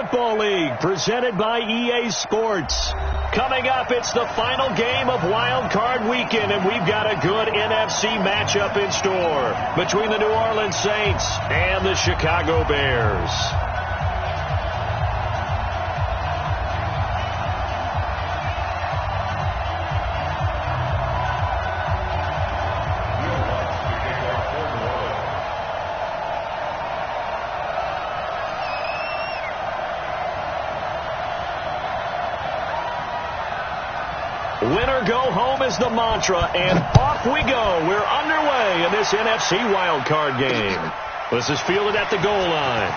Football League, presented by EA Sports. Coming up, it's the final game of Wild Card Weekend, and we've got a good NFC matchup in store between the New Orleans Saints and the Chicago Bears. Win or go home is the mantra, and off we go. We're underway in this NFC wildcard game. This is fielded at the goal line.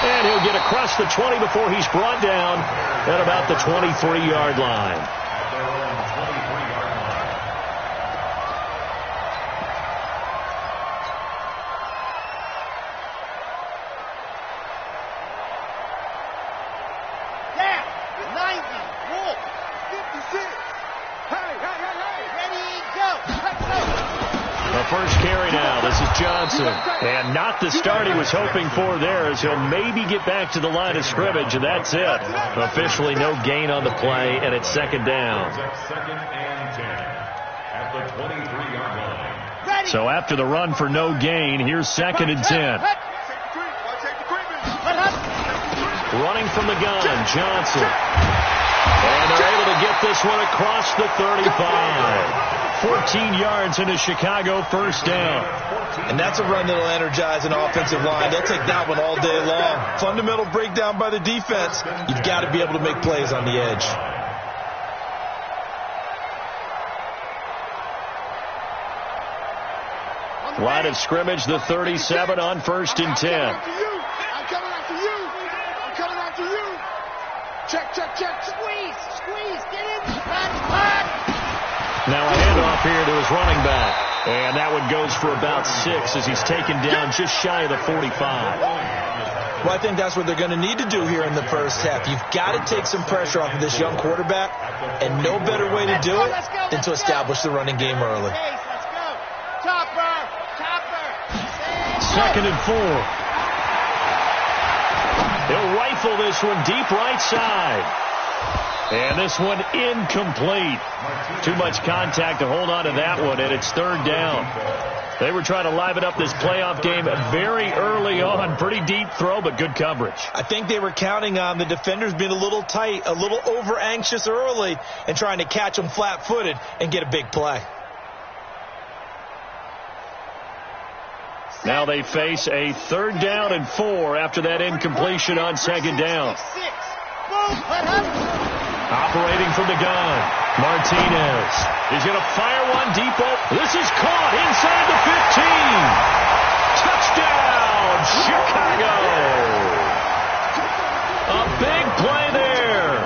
And he'll get across the 20 before he's brought down at about the 23-yard line. First carry now. This is Johnson. And not the start he was hoping for there, as he'll maybe get back to the line of scrimmage, and that's it. Officially no gain on the play, and it's second down. So after the run for no gain, here's 2nd and 10. Running from the gun, Johnson. And they're able to get this one across the 35. 14 yards into Chicago, first down. And that's a run that'll energize an offensive line. They'll take that one all day long. Fundamental breakdown by the defense. You've got to be able to make plays on the edge. Line of scrimmage, the 37 on 1st and 10. I'm coming after you. I'm coming after you. Check. Squeeze. Get in. Hot. Now a handoff here to his running back. And that one goes for about 6 as he's taken down just shy of the 45. Well, I think that's what they're going to need to do here in the first half. You've got to take some pressure off of this young quarterback, and no better way to do it than to establish the running game early. Let's go. Topper. 2nd and 4. He'll rifle this one deep right side. And this one incomplete. Too much contact to hold on to that one, and it's 3rd down. They were trying to liven up this playoff game very early on. Pretty deep throw, but good coverage. I think they were counting on the defenders being a little tight, a little over-anxious early, and trying to catch them flat-footed and get a big play. Now they face a 3rd down and 4 after that incompletion on 2nd down. Operating from the gun, Martinez. He's going to fire one deep. This is caught inside the 15. Touchdown, Chicago. A big play there.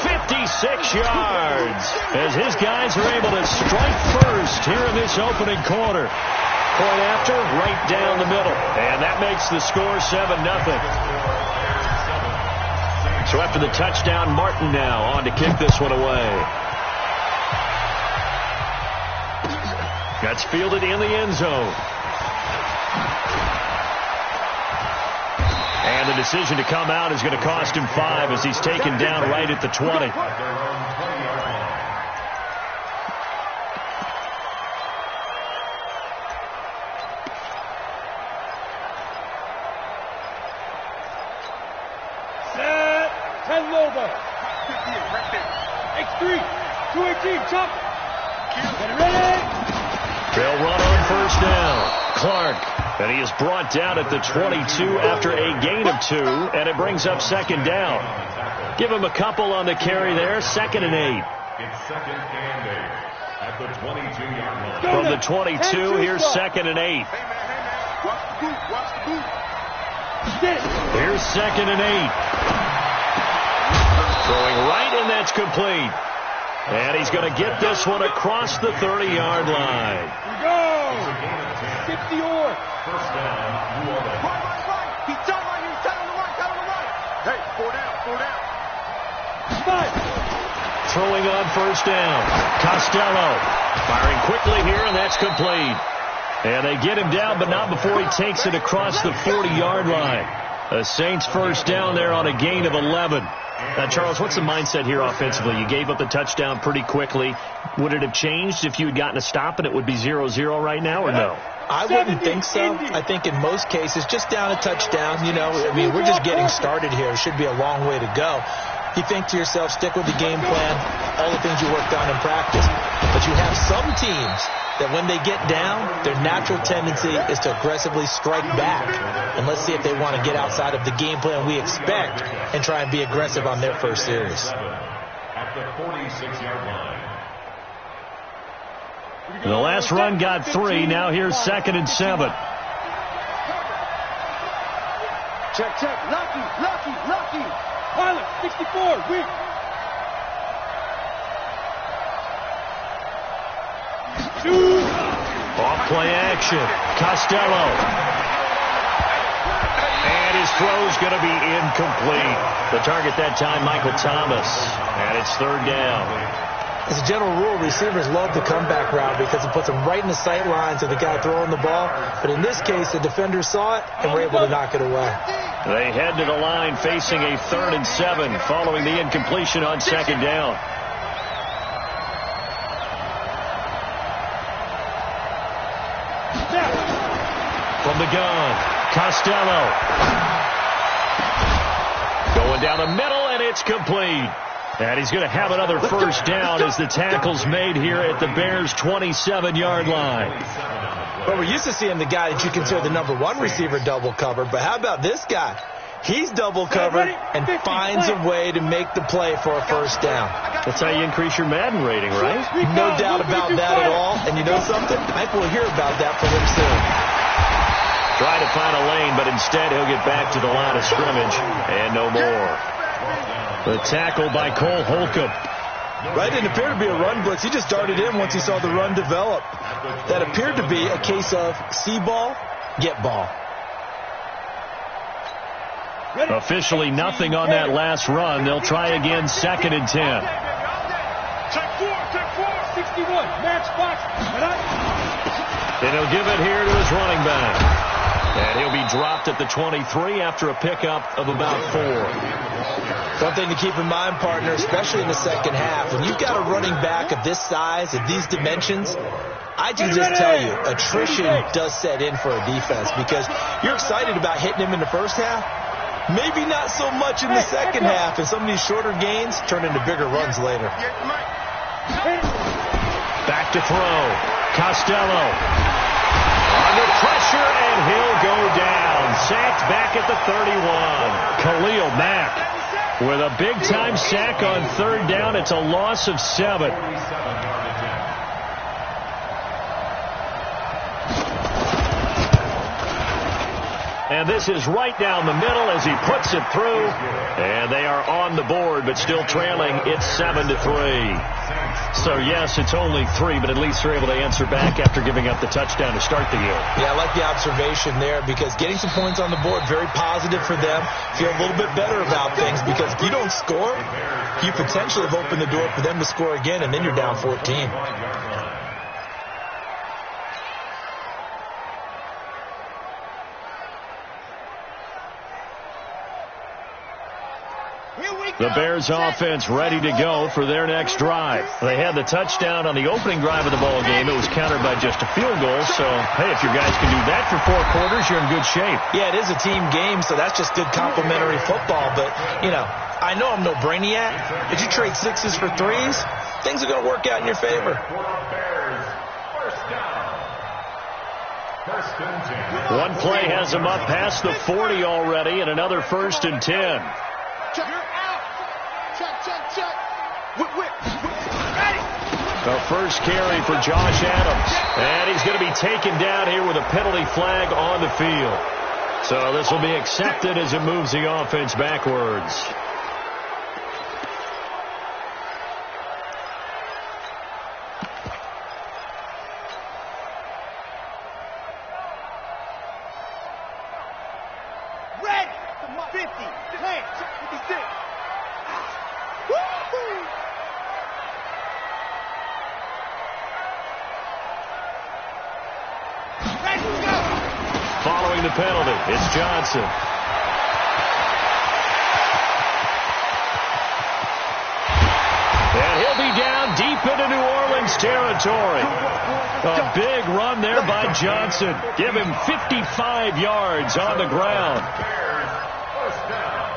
56 yards as his guys are able to strike first here in this opening quarter. Point after, right down the middle. And that makes the score 7-0. So after the touchdown, Martin now on to kick this one away. That's fielded in the end zone. And the decision to come out is going to cost him 5 as he's taken down right at the 20. They'll run on 1st down. Clark, and he is brought down at the 22 after a gain of 2, and it brings up 2nd down. Give him a couple on the carry there, 2nd and 8. It's 2nd and 8 at the 22-yard line. From the 22, here's 2nd and 8. Here's 2nd and 8. Throwing right, and that's complete. And he's going to get this one across the 30-yard line. Here we go. 50 or. First down, New Orleans. Right. He's on the right. Hey, 4 down. 5. Throwing on 1st down. Costello firing quickly here, and that's complete. And they get him down, but not before he takes it across the 40-yard line. The Saints first down there on a gain of 11. Charles, what's the mindset here offensively? You gave up the touchdown pretty quickly. Would it have changed if you had gotten a stop and it would be 0-0 right now, or no? I wouldn't think so. I think in most cases, just down a touchdown, we're just getting started here. It should be a long way to go. You think to yourself, stick with the game plan, all the things you worked on in practice. But you have some teams that when they get down, their natural tendency is to aggressively strike back. And let's see if they want to get outside of the game plan we expect and try and be aggressive on their first series. At the 46-yard line. The last run got 3. Now here's 2nd and 7. Check. Lucky. Pilot, 64, weak. Off play action. Costello. And his throw's going to be incomplete. The target that time, Michael Thomas. And it's 3rd down. As a general rule, receivers love the comeback route because it puts them right in the sight lines of the guy throwing the ball. But in this case, the defenders saw it and were able to knock it away. They head to the line facing a 3rd and 7 following the incompletion on 2nd down. From the gun, Costello. Going down the middle, and it's complete. And he's going to have another first down as the tackle's made here at the Bears' 27-yard line. Well, we're used to seeing the guy that you consider the number 1 receiver double covered, but how about this guy? He's double covered and finds a way to make the play for a first down. That's how you increase your Madden rating, right? No doubt about that at all. And you know something? I think we'll hear about that from him soon. Try to find a lane, but instead he'll get back to the line of scrimmage and no more. The tackle by Cole Holcomb. Right, didn't appear to be a run blitz. He just darted in once he saw the run develop. That appeared to be a case of see ball, get ball. Officially nothing on that last run. They'll try again 2nd and 10. Check 4, 61, match box. Then he'll give it here to his running back. And he'll be dropped at the 23 after a pickup of about 4. One thing to keep in mind, partner, especially in the second half, when you've got a running back of this size, of these dimensions, I can just tell you, attrition does set in for a defense because you're excited about hitting him in the first half. Maybe not so much in the second half, and some of these shorter gains turn into bigger runs later. Back to throw. Costello. Under pressure, and he'll go down. Sacked back at the 31. Khalil Mack with a big-time sack on 3rd down. It's a loss of 7. And this is right down the middle as he puts it through. And they are on the board, but still trailing. It's 7-3. So, yes, it's only 3, but at least they're able to answer back after giving up the touchdown to start the year. Yeah, I like the observation there because getting some points on the board, very positive for them. Feel a little bit better about things because if you don't score, you potentially have opened the door for them to score again, and then you're down 14. The Bears offense ready to go for their next drive. They had the touchdown on the opening drive of the ball game. It was countered by just a field goal. So, hey, if your guys can do that for 4 quarters, you're in good shape. Yeah, it is a team game, so that's just good complementary football. But, I know I'm no brainiac. If you trade 6s for 3s, things are going to work out in your favor. One play has them up past the 40 already, and another 1st and 10. Check. The first carry for Josh Adams. And he's going to be taken down here with a penalty flag on the field. So this will be accepted as it moves the offense backwards. Red, 50, 56. Following the penalty, it's Johnson. territory. A big run there by Johnson. Give him 55 yards on the ground. First down.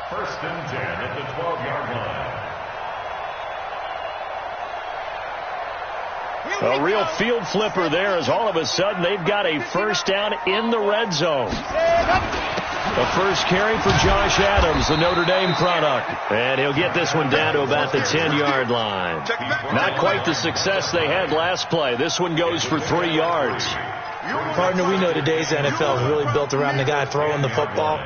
First and 10 at the 12-yard line. A real field flipper there as all of a sudden they've got a first down in the red zone. The first carry for Josh Adams, the Notre Dame product. And he'll get this one down to about the 10-yard line. Not quite the success they had last play. This one goes for 3 yards. Partner, we know today's NFL is really built around the guy throwing the football.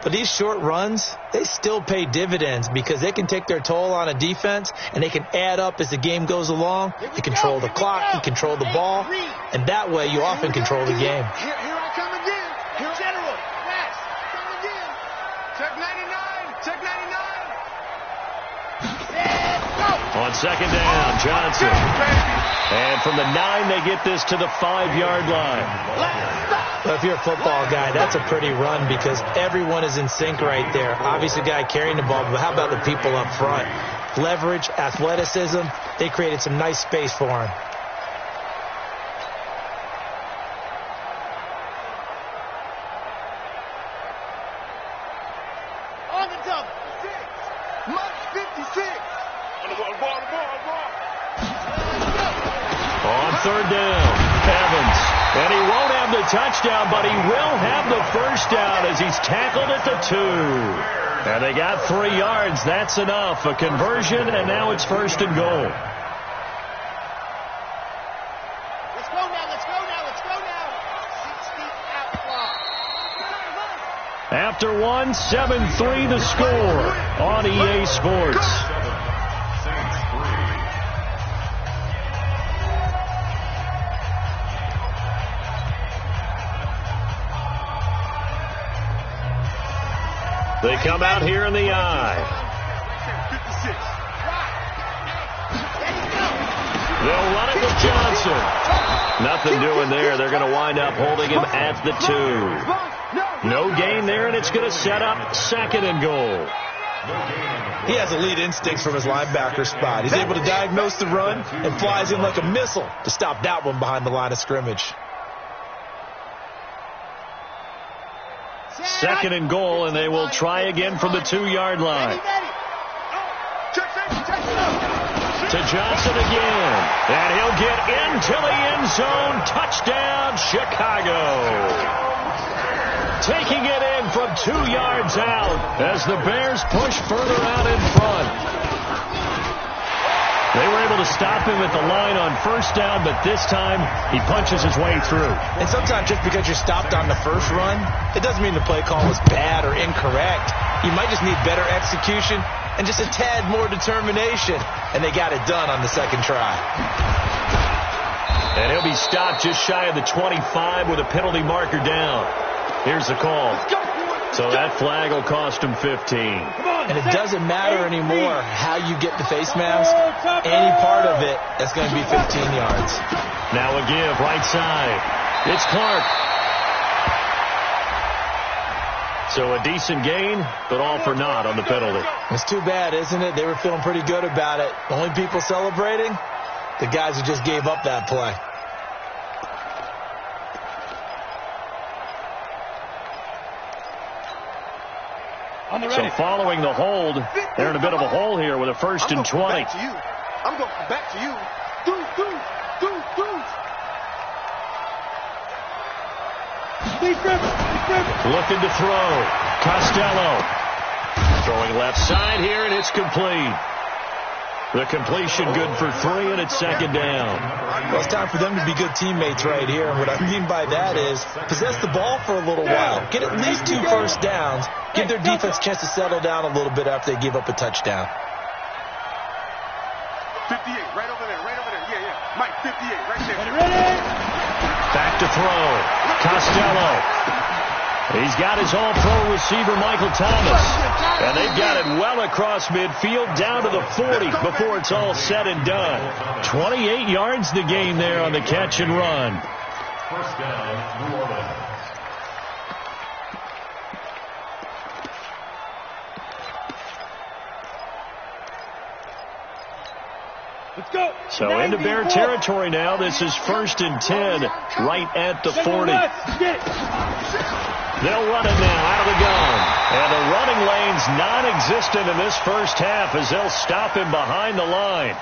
But these short runs, they still pay dividends because they can take their toll on a defense and they can add up as the game goes along. You control the clock, you control the ball, and that way you often control the game. Here I come again. Here, General. Yes. Come again. Check 99. Check 99. Let's go. On second down, Johnson. And from the 9, they get this to the 5-yard line. Well, if you're a football guy, that's a pretty run because everyone is in sync right there. Obviously, the guy carrying the ball, but how about the people up front? Leverage, athleticism, they created some nice space for him. On the double. 6. Mark 56. On the ball. On third down, Evans. And he won't have the touchdown, but he will have the first down as he's tackled at the 2. And they got 3 yards. That's enough. A conversion, and now it's first and goal. Let's go now. 60 out clock. After 1, 7-3 the score on EA Sports. They come out here in the eye. They'll run it with Johnson. Nothing doing there. They're going to wind up holding him at the 2. No gain there, and it's going to set up second and goal. He has elite instincts from his linebacker spot. He's able to diagnose the run and flies in like a missile to stop that one behind the line of scrimmage. Second and goal, and they will try again from the 2-yard line. To Johnson again. And he'll get into the end zone. Touchdown, Chicago. Taking it in from 2 yards out as the Bears push further out in front. They were able to stop him at the line on first down, but this time he punches his way through. And sometimes just because you're stopped on the first run, it doesn't mean the play call was bad or incorrect. You might just need better execution and just a tad more determination. And they got it done on the second try. And he'll be stopped just shy of the 25 with a penalty marker down. Here's the call. So that flag will cost him 15. And it doesn't matter anymore how you get the face mask. Any part of it, that's going to be 15 yards. Now a give, right side. It's Clark. So a decent gain, but all for naught on the penalty. It's too bad, isn't it? They were feeling pretty good about it. The only people celebrating, the guys who just gave up that play. So following the hold, they're in a bit of a hole here with a first and 20. I'm going back to you. Looking to throw. Costello. Throwing left side here, and it's complete. The completion good for 3, and it's second down. Well, it's time for them to be good teammates right here. And what I mean by that is possess the ball for a little while. Get at least 2 first downs. Give their defense a chance to settle down a little bit after they give up a touchdown. 58, right over there. Yeah. Mike, 58, right there. Back to throw. Costello. He's got his all-pro receiver, Michael Thomas. And they've got it well across midfield, down to the 40 before it's all said and done. 28 yards the gain there on the catch and run. First down, New Orleans. Let's go. So into Bear territory now. This is 1st and 10, right at the 40. They'll run it now out of the gun. And the running lane's non-existent in this first half as they'll stop him behind the line.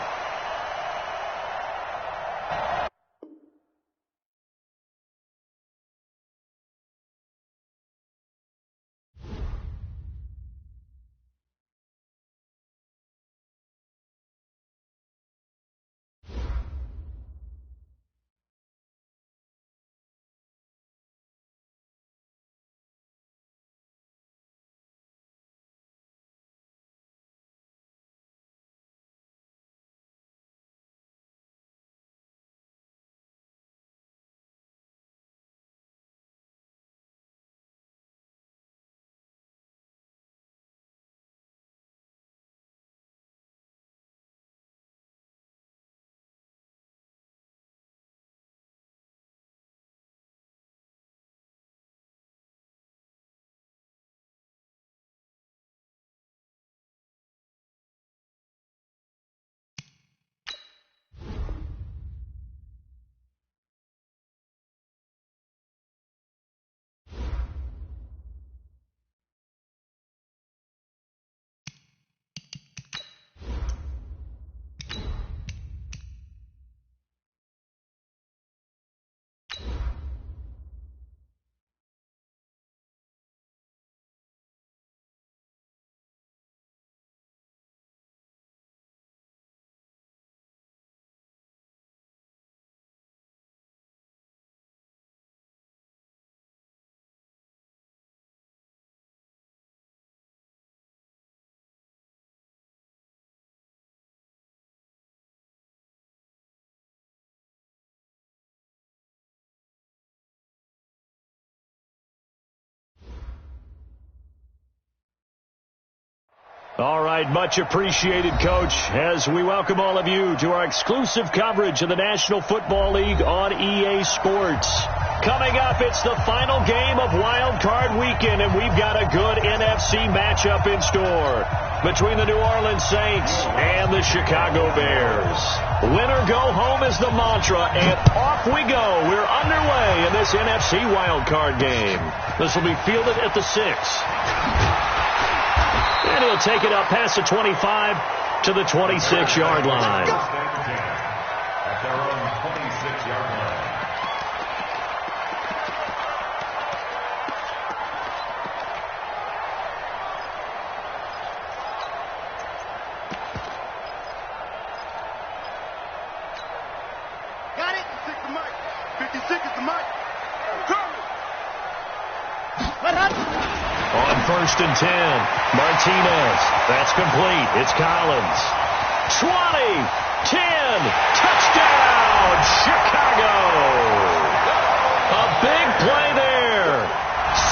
All right, much appreciated, Coach, as we welcome all of you to our exclusive coverage of the National Football League on EA Sports. Coming up, it's the final game of Wild Card Weekend, and we've got a good NFC matchup in store between the New Orleans Saints and the Chicago Bears. Win or go home is the mantra, and off we go. We're underway in this NFC Wild Card game. This will be fielded at the 6. And he'll take it up past the 25 to the 26-yard line. At their own 26-yard line. Got it. 56 the mic. 56 is the mic. Let up. On 1st and 10, Martinez. That's complete. It's Collins. 20, 10, touchdown, Chicago. A big play there.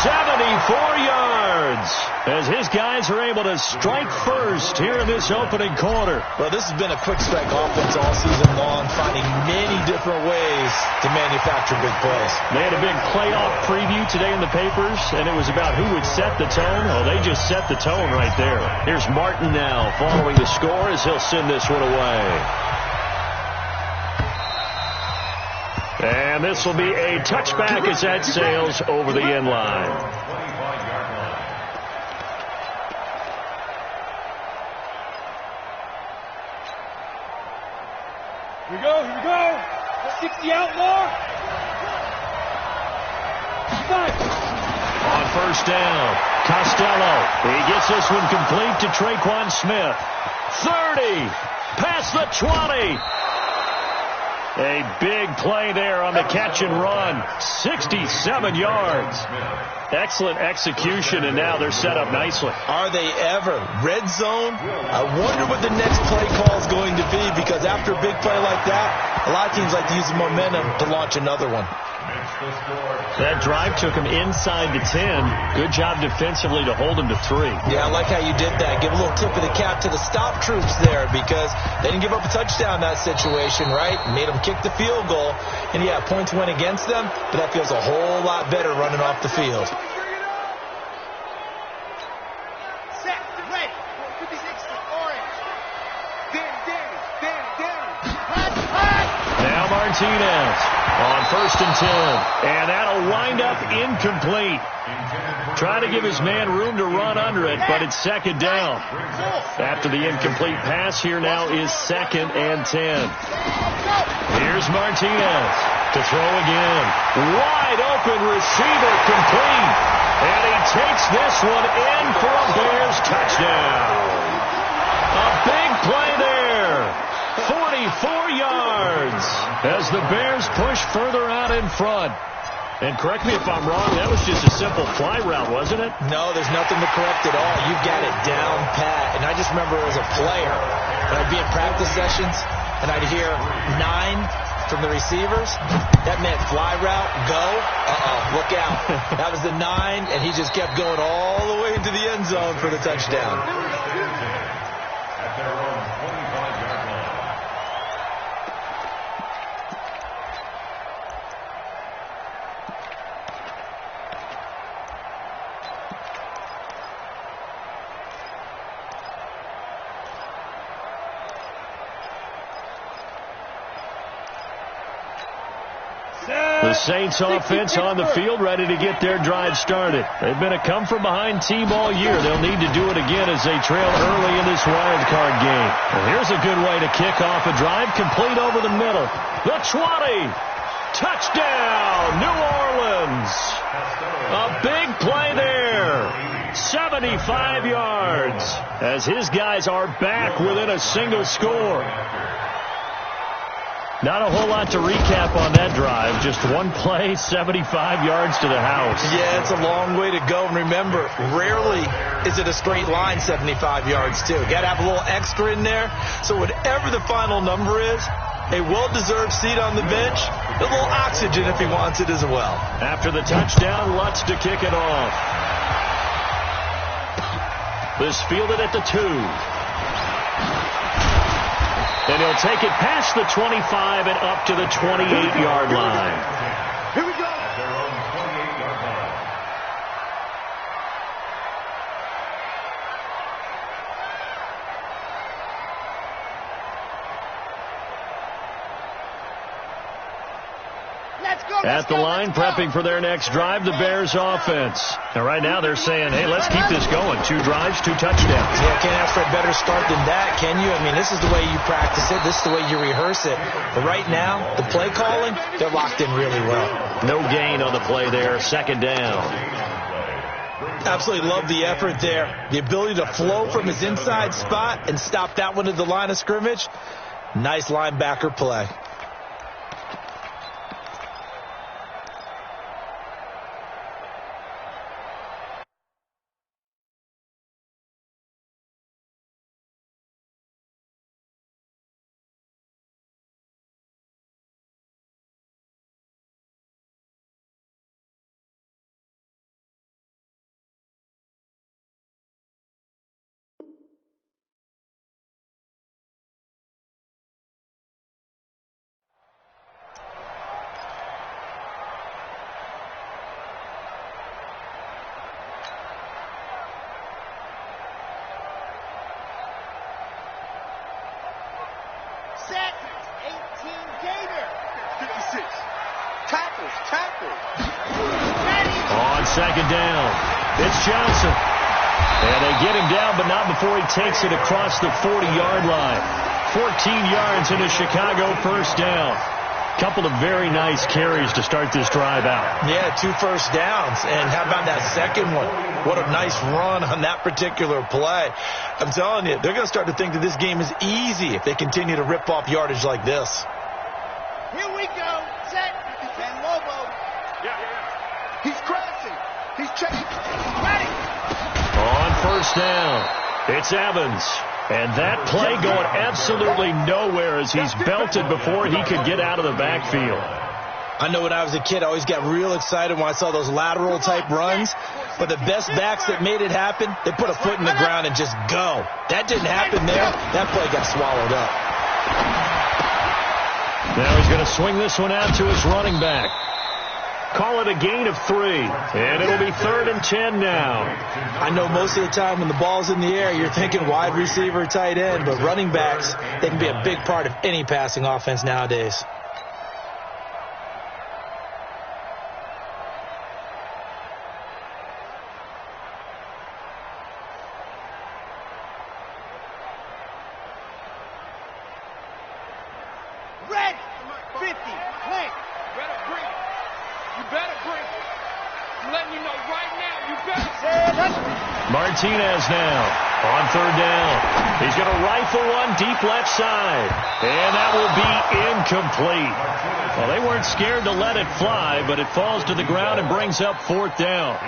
74 yards as his guys are able to strike first here in this opening quarter. Well, this has been a quick strike offense all season long, finding many different ways to manufacture big plays. They had a big playoff preview today in the papers, and it was about who would set the tone. Oh, they just set the tone right there. Here's Martin now following the score as he'll send this one away. And this will be a touchback as that sails over the end line. 25-yard line. Here we go. 60 outlaw. On 1st down, Costello. He gets this one complete to Traquan Smith. 30, past the 20. A big play there on the catch and run. 67 yards. Excellent execution, and now they're set up nicely. Are they ever? Red zone? I wonder what the next play call is going to be, because after a big play like that, a lot of teams like to use the momentum to launch another one. That drive took him inside the 10. Good job defensively to hold him to 3. Yeah, I like how you did that. Give a little tip of the cap to the stop troops there, because they didn't give up a touchdown in that situation, right? Made them kick the field goal. And, yeah, points went against them, but that feels a whole lot better running off the field. Set, ready. 56 orange. Danny. Martinez on 1st and 10. And that'll wind up incomplete. Trying to give his man room to run under it, but it's 2nd down. After the incomplete pass, here now is 2nd and 10. Here's Martinez to throw again. Wide open receiver, complete. And he takes this one in for a Bears touchdown. A big play there. 44 yards as the Bears push further out in front. And correct me if I'm wrong, that was just a simple fly route, wasn't it? No, there's nothing to correct at all. You've got it down pat. And I just remember as a player, when I'd be at practice sessions, and I'd hear 9 from the receivers, that meant fly route, go, look out. That was the 9, and he just kept going all the way into the end zone for the touchdown. At their own 25-yard line. The Saints offense on the field, ready to get their drive started. They've been a come-from-behind team all year. They'll need to do it again as they trail early in this wild card game. And here's a good way to kick off a drive, complete over the middle. The 20. Touchdown, New Orleans. A big play there. 75 yards as his guys are back within a single score. Not a whole lot to recap on that drive. Just one play, 75 yards to the house. Yeah, it's a long way to go. And remember, rarely is it a straight line 75 yards, too. Got to have a little extra in there. So whatever the final number is, a well-deserved seat on the bench, a little oxygen if he wants it as well. After the touchdown, Lutz to kick it off. This fielded at the 2. And he'll take it past the 25 and up to the 28-yard line. Here we go. At their own 28-yard line. At the line, prepping for their next drive, the Bears offense. And right now they're saying, hey, let's keep this going. 2 drives, 2 touchdowns. Yeah, can't ask for a better start than that, can you? I mean, this is the way you practice it. This is the way you rehearse it. But right now, the play calling, they're locked in really well. No gain on the play there, 2nd down. Absolutely love the effort there. The ability to flow from his inside spot and stop that one at the line of scrimmage. Nice linebacker play. Set. 18 Gator. 56. Tackles. Ready. On 2nd down, it's Johnson. And they get him down, but not before he takes it across the 40-yard line. 14 yards into Chicago, 1st down. Couple of very nice carries to start this drive out. Yeah, 2 first downs. And how about that second one? What a nice run on that particular play. I'm telling you, they're going to start to think that this game is easy if they continue to rip off yardage like this. Here we go. Set. And Lobo. Yeah. He's crossing. He's checking. Ready. On 1st down, it's Evans. And that play going absolutely nowhere as he's belted before he could get out of the backfield. I know when I was a kid, I always got real excited when I saw those lateral type runs. But the best backs that made it happen, they put a foot in the ground and just go. That didn't happen there. That play got swallowed up. Now he's going to swing this one out to his running back. Call it a gain of 3. And it'll be 3rd and 10 now. I know most of the time when the ball's in the air, you're thinking wide receiver, tight end. But running backs, they can be a big part of any passing offense nowadays. ready. 50. Play. Better bring it. You better bring it. I'm letting you know right now, you better. Martinez now on third down. He's going to rifle one deep left side. And that will be incomplete. Well, they weren't scared to let it fly, but it falls to the ground and brings up fourth down.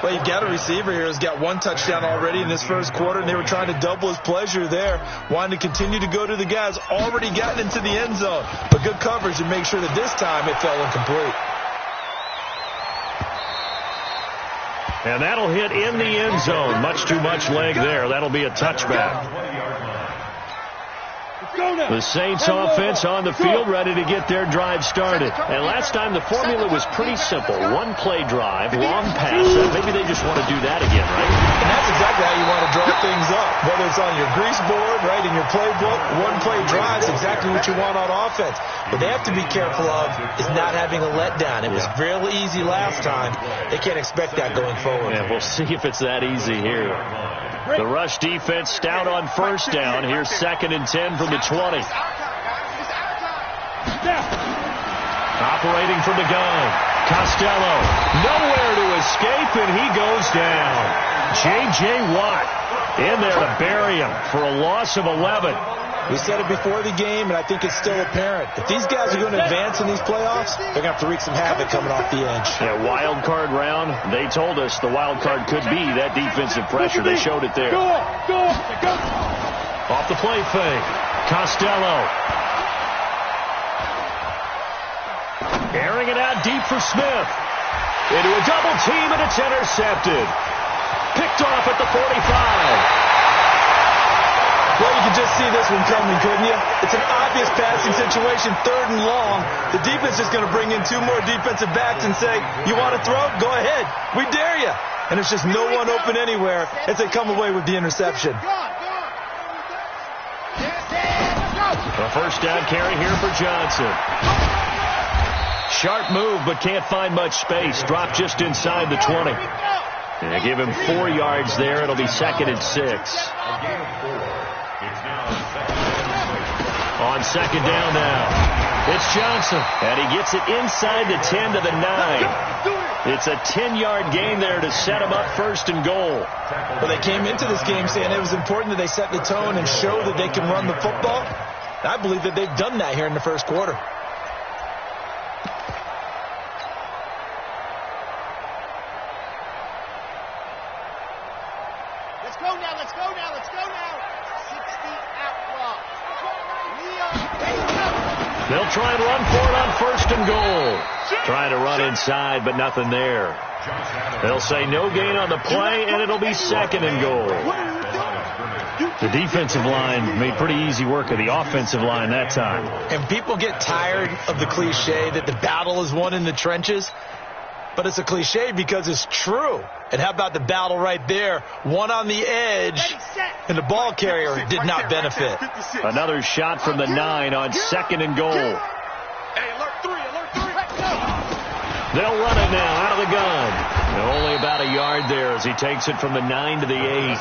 Well, you've got a receiver here who's got one touchdown already in this first quarter, and they were trying to double his pleasure there, wanting to continue to go to the guys already gotten into the end zone. But good coverage to make sure that this time it fell incomplete. And that'll hit in the end zone. Much too much leg there. That'll be a touchback. The Saints offense on the field, ready to get their drive started. And last time the formula was pretty simple. One play drive, long pass. Maybe they just want to do that again, right? And that's exactly how you want to draw things up. Whether it's on your grease board, right, in your playbook, one play drive is exactly what you want on offense. What they have to be careful of is not having a letdown. It was real easy last time. They can't expect that going forward. Yeah, we'll see if it's that easy here. The rush defense stout on first down. Here's 2nd and 10 from the 20. Operating from the gun. Costello. Nowhere to escape, and he goes down. J.J. Watt in there to bury him for a loss of 11. We said it before the game, and I think it's still apparent. If these guys are going to advance in these playoffs, they're going to have to wreak some havoc coming off the edge. Yeah, wild card round. They told us the wild card could be that defensive pressure. They showed it there. Off the play fake. Costello. Airing it out deep for Smith. Into a double team, and it's intercepted. Picked off at the 45. Well, you can just see this one coming, couldn't you? It's an obvious passing situation, 3rd and long. The defense is going to bring in 2 more defensive backs and say, you want to throw? Go ahead. We dare you. And there's just no one open anywhere as they come away with the interception. A first down carry here for Johnson. Sharp move, but can't find much space. Drop just inside the 20. And give him 4 yards there. It'll be 2nd and 6. On 2nd down now, it's Johnson, and he gets it inside the 10 to the 9. It's a 10-yard gain there to set him up 1st and goal. Well, they came into this game saying it was important that they set the tone and show that they can run the football. I believe that they've done that here in the first quarter. Let's go now, let's go now, let's go now. 60 out block. They'll try and run for it on 1st and goal. Trying to run inside, but nothing there. They'll say no gain on the play, and it'll be 2nd and goal. The defensive line made pretty easy work of the offensive line that time. And people get tired of the cliche that the battle is won in the trenches. But it's a cliche because it's true. And how about the battle right there? One on the edge, and the ball carrier did not benefit. Another shot from the 9 on 2nd and goal. Hey, alert 3, alert 3. They'll run it now out of the gun. Only about a yard there as he takes it from the 9 to the 8.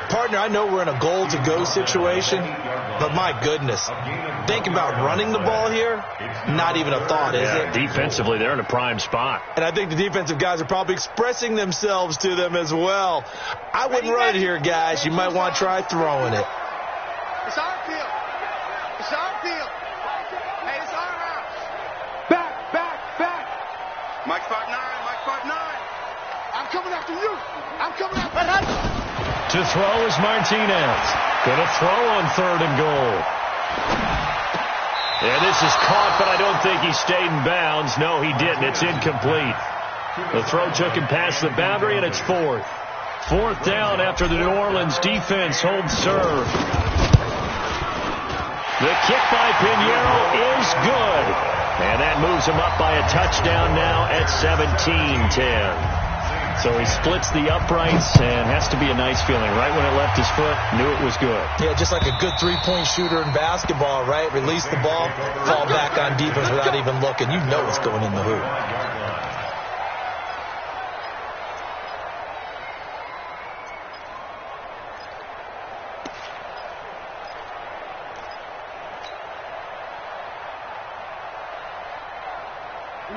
Partner, I know we're in a goal-to-go situation, but my goodness, think about running the ball here. Not even a thought, is it? Defensively, they're in a prime spot. And I think the defensive guys are probably expressing themselves to them as well. I wouldn't run it here, guys. You might want to try throwing it. It's our field. It's our field. Hey, it's our house. Back. Mike 5'9", Mike 5'9". I'm coming after you. I'm coming after you. To throw is Martinez. Going to throw on 3rd and goal. And this is caught, but I don't think he stayed in bounds. No, he didn't. It's incomplete. The throw took him past the boundary, and it's 4th. 4th down after the New Orleans defense holds serve. The kick by Pinheiro is good. And that moves him up by a touchdown now at 17-10. So he splits the uprights, and has to be a nice feeling. Right when it left his foot, knew it was good. Yeah, just like a good three-point shooter in basketball, right? Release the ball, fall back on defense without even looking. You know it's going in the hoop.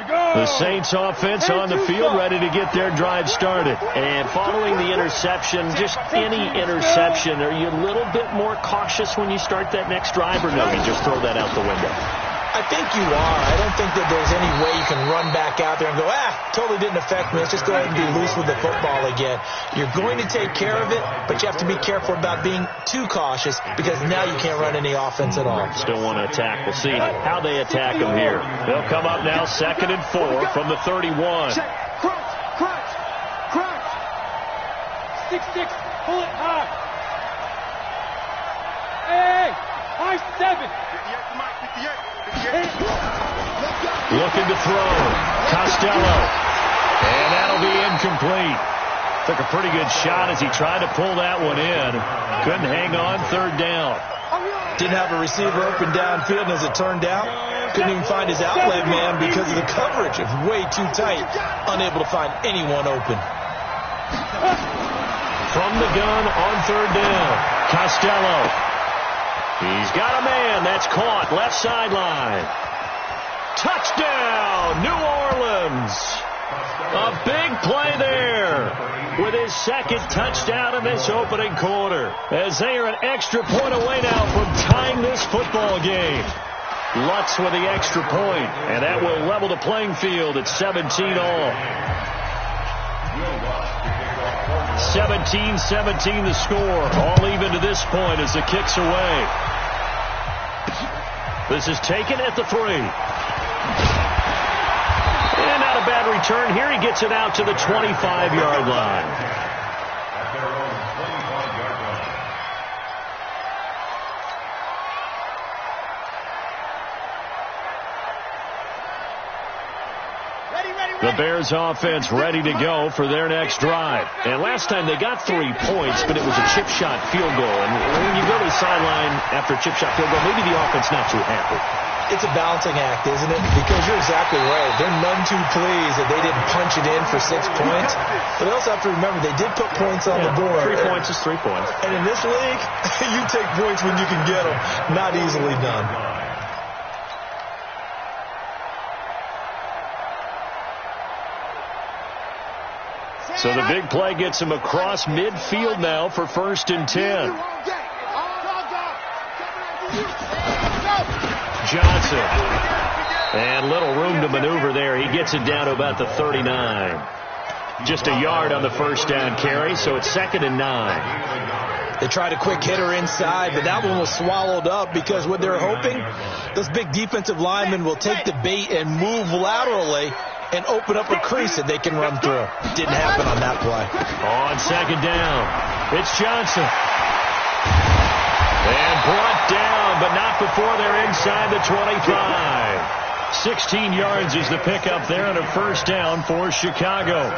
The Saints offense on the field, ready to get their drive started. And following the interception, just any interception, are you a little bit more cautious when you start that next drive, or no, you just throw that out the window? I think you are. I don't think that there's any way you can run back out there and go, totally didn't affect me. Let's just go ahead and be loose with the football again. You're going to take care of it, but you have to be careful about being too cautious because now you can't run any offense at all. Still want to attack. We'll see how they attack them here. They'll come up now 2nd and 4 from the 31. Check. Crunch. 6-6. Pull it high. Hey. High 7. 58. Looking to throw. Costello. And that'll be incomplete. Took a pretty good shot as he tried to pull that one in. Couldn't hang on 3rd down. Didn't have a receiver open downfield, and as it turned out, couldn't even find his outlet man because of the coverage. It was way too tight. Unable to find anyone open. From the gun on 3rd down. Costello. He's got a man. That's caught. Left sideline. Touchdown, New Orleans. A big play there with his 2nd touchdown in this opening quarter, as they are an extra point away now from tying this football game. Lutz with the extra point, and that will level the playing field at 17 all. 17-17 the score. All even to this point as the kick's away. This is taken at the 3. And not a bad return here. He gets it out to the 25-yard line. The Bears offense ready to go for their next drive. And last time they got 3 points, but it was a chip shot field goal. And when you go to the sideline after a chip shot field goal, maybe the offense not too happy. It's a balancing act, isn't it? Because you're exactly right. They're none too pleased that they didn't punch it in for 6 points. But they also have to remember they did put points on the board. 3 points is 3 points. And in this league, you take points when you can get them. Not easily done. So the big play gets him across midfield now for 1st and 10. Johnson. And little room to maneuver there. He gets it down to about the 39. Just a yard on the 1st down carry, so it's 2nd and 9. They tried a quick hitter inside, but that one was swallowed up because what they're hoping, those big defensive linemen will take the bait and move laterally and open up a crease that they can run through. Didn't happen on that play. On 2nd down, it's Johnson. And brought down, but not before they're inside the 25. 16 yards is the pickup there on a 1st down for Chicago.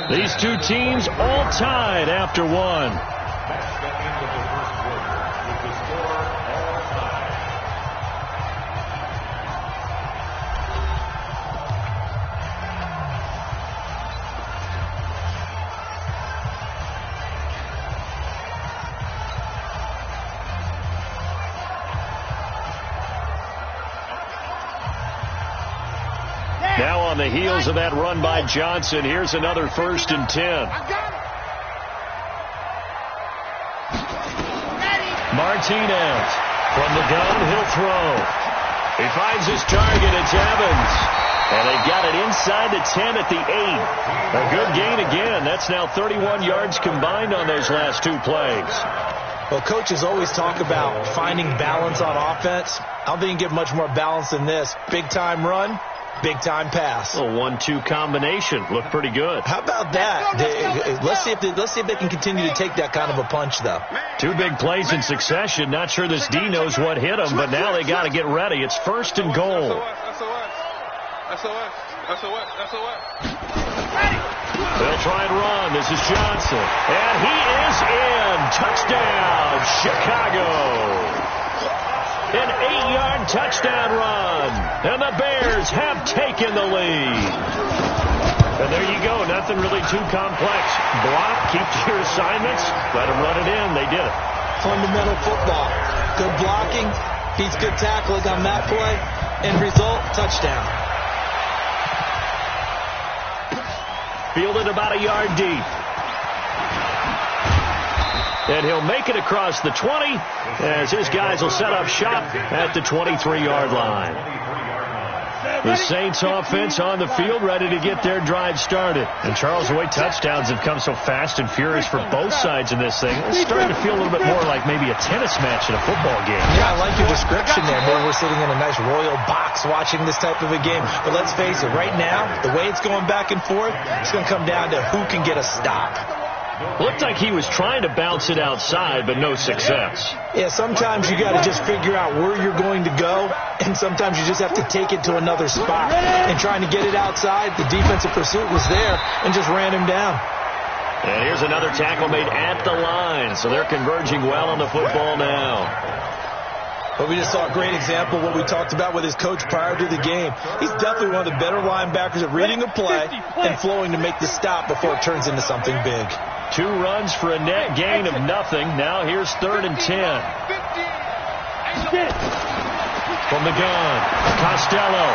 These two teams all tied after 1. Now on the heels of that run by Johnson, here's another 1st and 10. Martinez from the gun, he'll throw. He finds his target, it's Evans. And they got it inside the 10 at the 8. A good gain again. That's now 31 yards combined on those last 2 plays. Well, coaches always talk about finding balance on offense. I don't think you can get much more balance than this. Big-time run. Big-time pass. A 1-2 combination. Looked pretty good. How about that? Let's see if they can continue to take that kind of a punch, though. 2 big plays in succession. Not sure this D knows what hit them, but now they got to get ready. It's 1st and goal. They'll try and run. This is Johnson. And he is in. Touchdown, Chicago. An 8-yard touchdown run. And the Bears have taken the lead. And there you go. Nothing really too complex. Block, keep to your assignments, let them run it in. They did it. Fundamental football. Good blocking. Repeats good tackling on that play. End result, touchdown. Fielded about a yard deep. And he'll make it across the 20 as his guys will set up shop at the 23-yard line. The Saints offense on the field ready to get their drive started. And Charles, the way touchdowns have come so fast and furious for both sides in this thing, it's starting to feel a little bit more like maybe a tennis match in a football game. Yeah, I like your description there. Maybe we're sitting in a nice royal box watching this type of a game. But let's face it, right now, the way it's going back and forth, it's going to come down to who can get a stop. Looked like he was trying to bounce it outside, but no success. Yeah, sometimes you got to just figure out where you're going to go, and sometimes you just have to take it to another spot. And trying to get it outside, the defensive pursuit was there and just ran him down. And here's another tackle made at the line, so they're converging well on the football now. But we just saw a great example of what we talked about with his coach prior to the game. He's definitely one of the better linebackers at reading a play and flowing to make the stop before it turns into something big. 2 runs for a net gain of nothing. Now here's 3rd and 10. From the gun, Costello.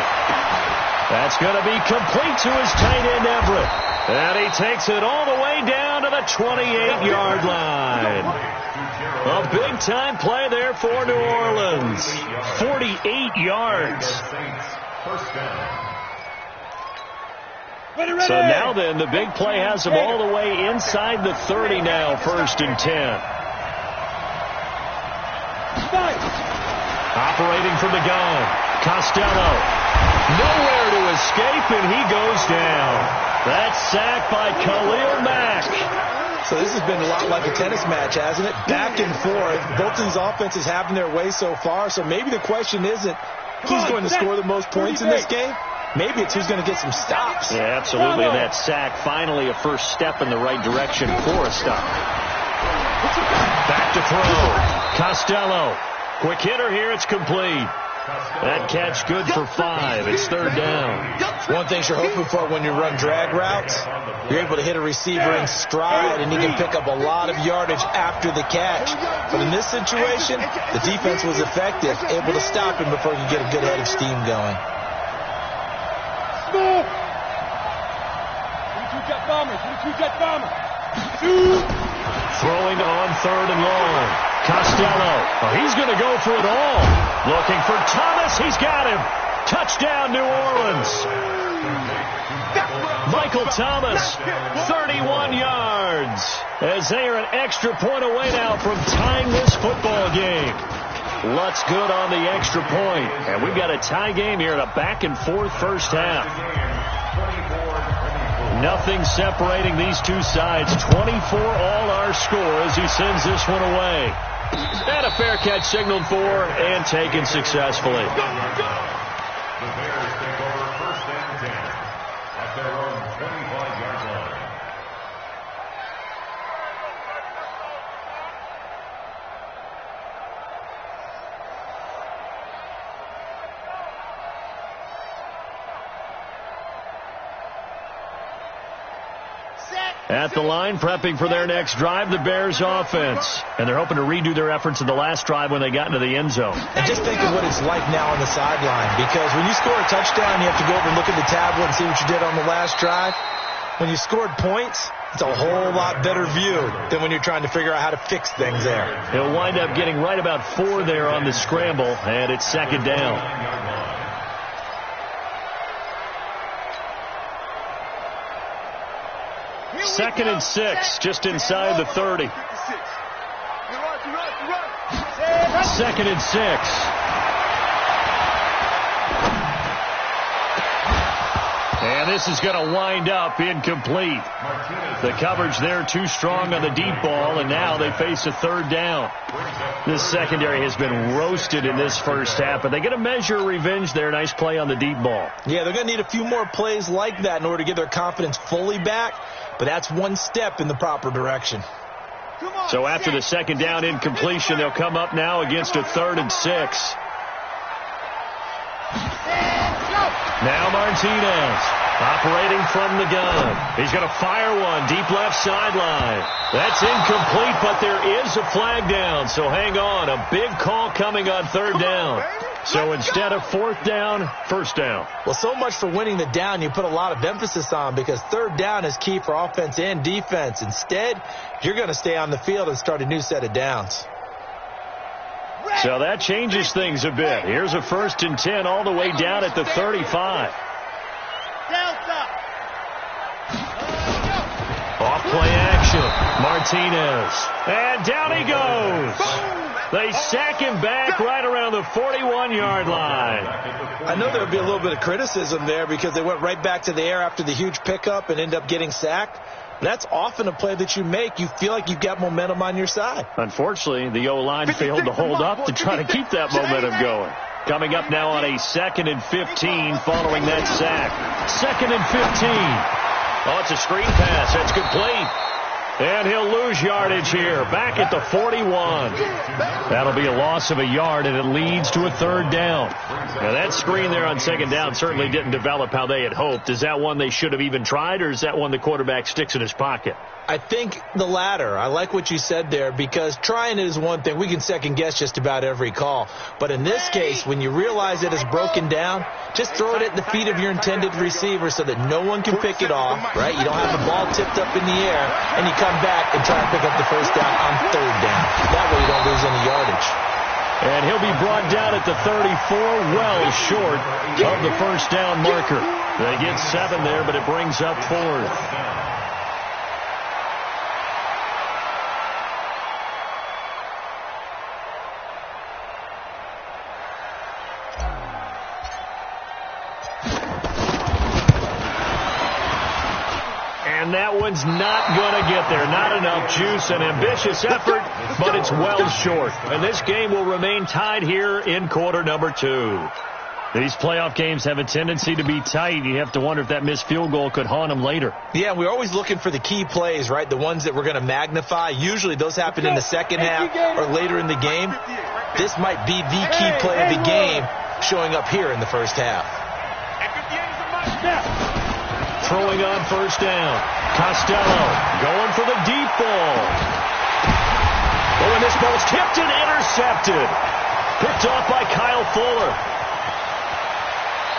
That's going to be complete to his tight end, Everett. And he takes it all the way down to the 28-yard line. A big-time play there for New Orleans. 48 yards. So now then, the big play has them all the way inside the 30 now, 1st and 10. Operating from the gun, Costello. Nowhere to escape, and he goes down. That's sacked by Khalil Mack. So this has been a lot like a tennis match, hasn't it? Back and forth. Both of these offenses having their way so far. So maybe the question isn't who's going to score the most points in this game. Maybe it's who's going to get some stops. Yeah, absolutely. And that sack, finally a first step in the right direction for a stop. Back to throw. Costello. Quick hitter here. It's complete. That catch good for 5. It's 3rd down. One thing you're hoping for when you run drag routes, you're able to hit a receiver in stride, and he can pick up a lot of yardage after the catch. But in this situation, the defense was effective, able to stop him before he could get a good head of steam going. Throwing on 3rd and long. Costello. Oh, he's going to go for it all. Looking for Thomas. He's got him. Touchdown, New Orleans. Michael Thomas, 31 yards. As they are an extra point away now from tying this football game. Lutz good on the extra point. And we've got a tie game here in a back-and-forth first half. Nothing separating these two sides. 24 all our score as he sends this one away. And a fair catch signaled for and taken successfully. The Bears take over 1st and 10 at their own 25-yard line. At the line, prepping for their next drive, the Bears offense. And they're hoping to redo their efforts in the last drive when they got into the end zone. And just think of what it's like now on the sideline. Because when you score a touchdown, you have to go over and look at the tablet and see what you did on the last drive. When you scored points, it's a whole lot better view than when you're trying to figure out how to fix things there. He'll wind up getting right about 4 there on the scramble, and it's 2nd down. 2nd and 6, just inside the 30. 2nd and 6. And this is going to wind up incomplete. The coverage there too strong on the deep ball, and now they face a 3rd down. This secondary has been roasted in this first half, but they get a measure of revenge there. Nice play on the deep ball. Yeah, they're going to need a few more plays like that in order to get their confidence fully back, but that's one step in the proper direction. So after the 2nd down incompletion, they'll come up now against a 3rd and 6. Now Martinez. Operating from the gun. He's going to fire one deep left sideline. That's incomplete, but there is a flag down, so hang on. A big call coming on third down. So instead of fourth down, first down. Well, so much for winning the down you put a lot of emphasis on, because third down is key for offense and defense. Instead, you're going to stay on the field and start a new set of downs. So that changes things a bit. Here's a 1st and 10 all the way down at the 35. Off play action. Martinez. And down he goes. They sack him back right around the 41-yard line. I know there would be a little bit of criticism there because they went right back to the air after the huge pickup and end up getting sacked. That's often a play that you make. You feel like you've got momentum on your side. Unfortunately, the O-line failed to hold up to try to keep that momentum going. Coming up now on a 2nd and 15 following that sack. 2nd and 15. Oh, it's a screen pass. That's complete. And he'll lose yardage here. Back at the 41. That'll be a loss of a yard, and it leads to a 3rd down. Now, that screen there on 2nd down certainly didn't develop how they had hoped. Is that one they should have even tried, or is that one the quarterback sticks in his pocket? I think the latter. I like what you said there, because trying it is one thing. We can second-guess just about every call. But in this case, when you realize it is broken down, just throw it at the feet of your intended receiver so that no one can pick it off, right? You don't have the ball tipped up in the air, and you come back and try to pick up the first down on 3rd down. That way you don't lose any yardage. And he'll be brought down at the 34, well short of the first down marker. They get 7 there, but it brings up 4th. And that one's not going to get there. Not enough juice. An ambitious effort, but it's well short. And this game will remain tied here in quarter number 2. These playoff games have a tendency to be tight. You have to wonder if that missed field goal could haunt them later. Yeah, we're always looking for the key plays, right? The ones that we're going to magnify. Usually those happen in the second half or later in the game. This might be the key play of the game showing up here in the first half. Throwing on first down. Costello going for the deep ball. Oh, and this ball's tipped and intercepted. Picked off by Kyle Fuller.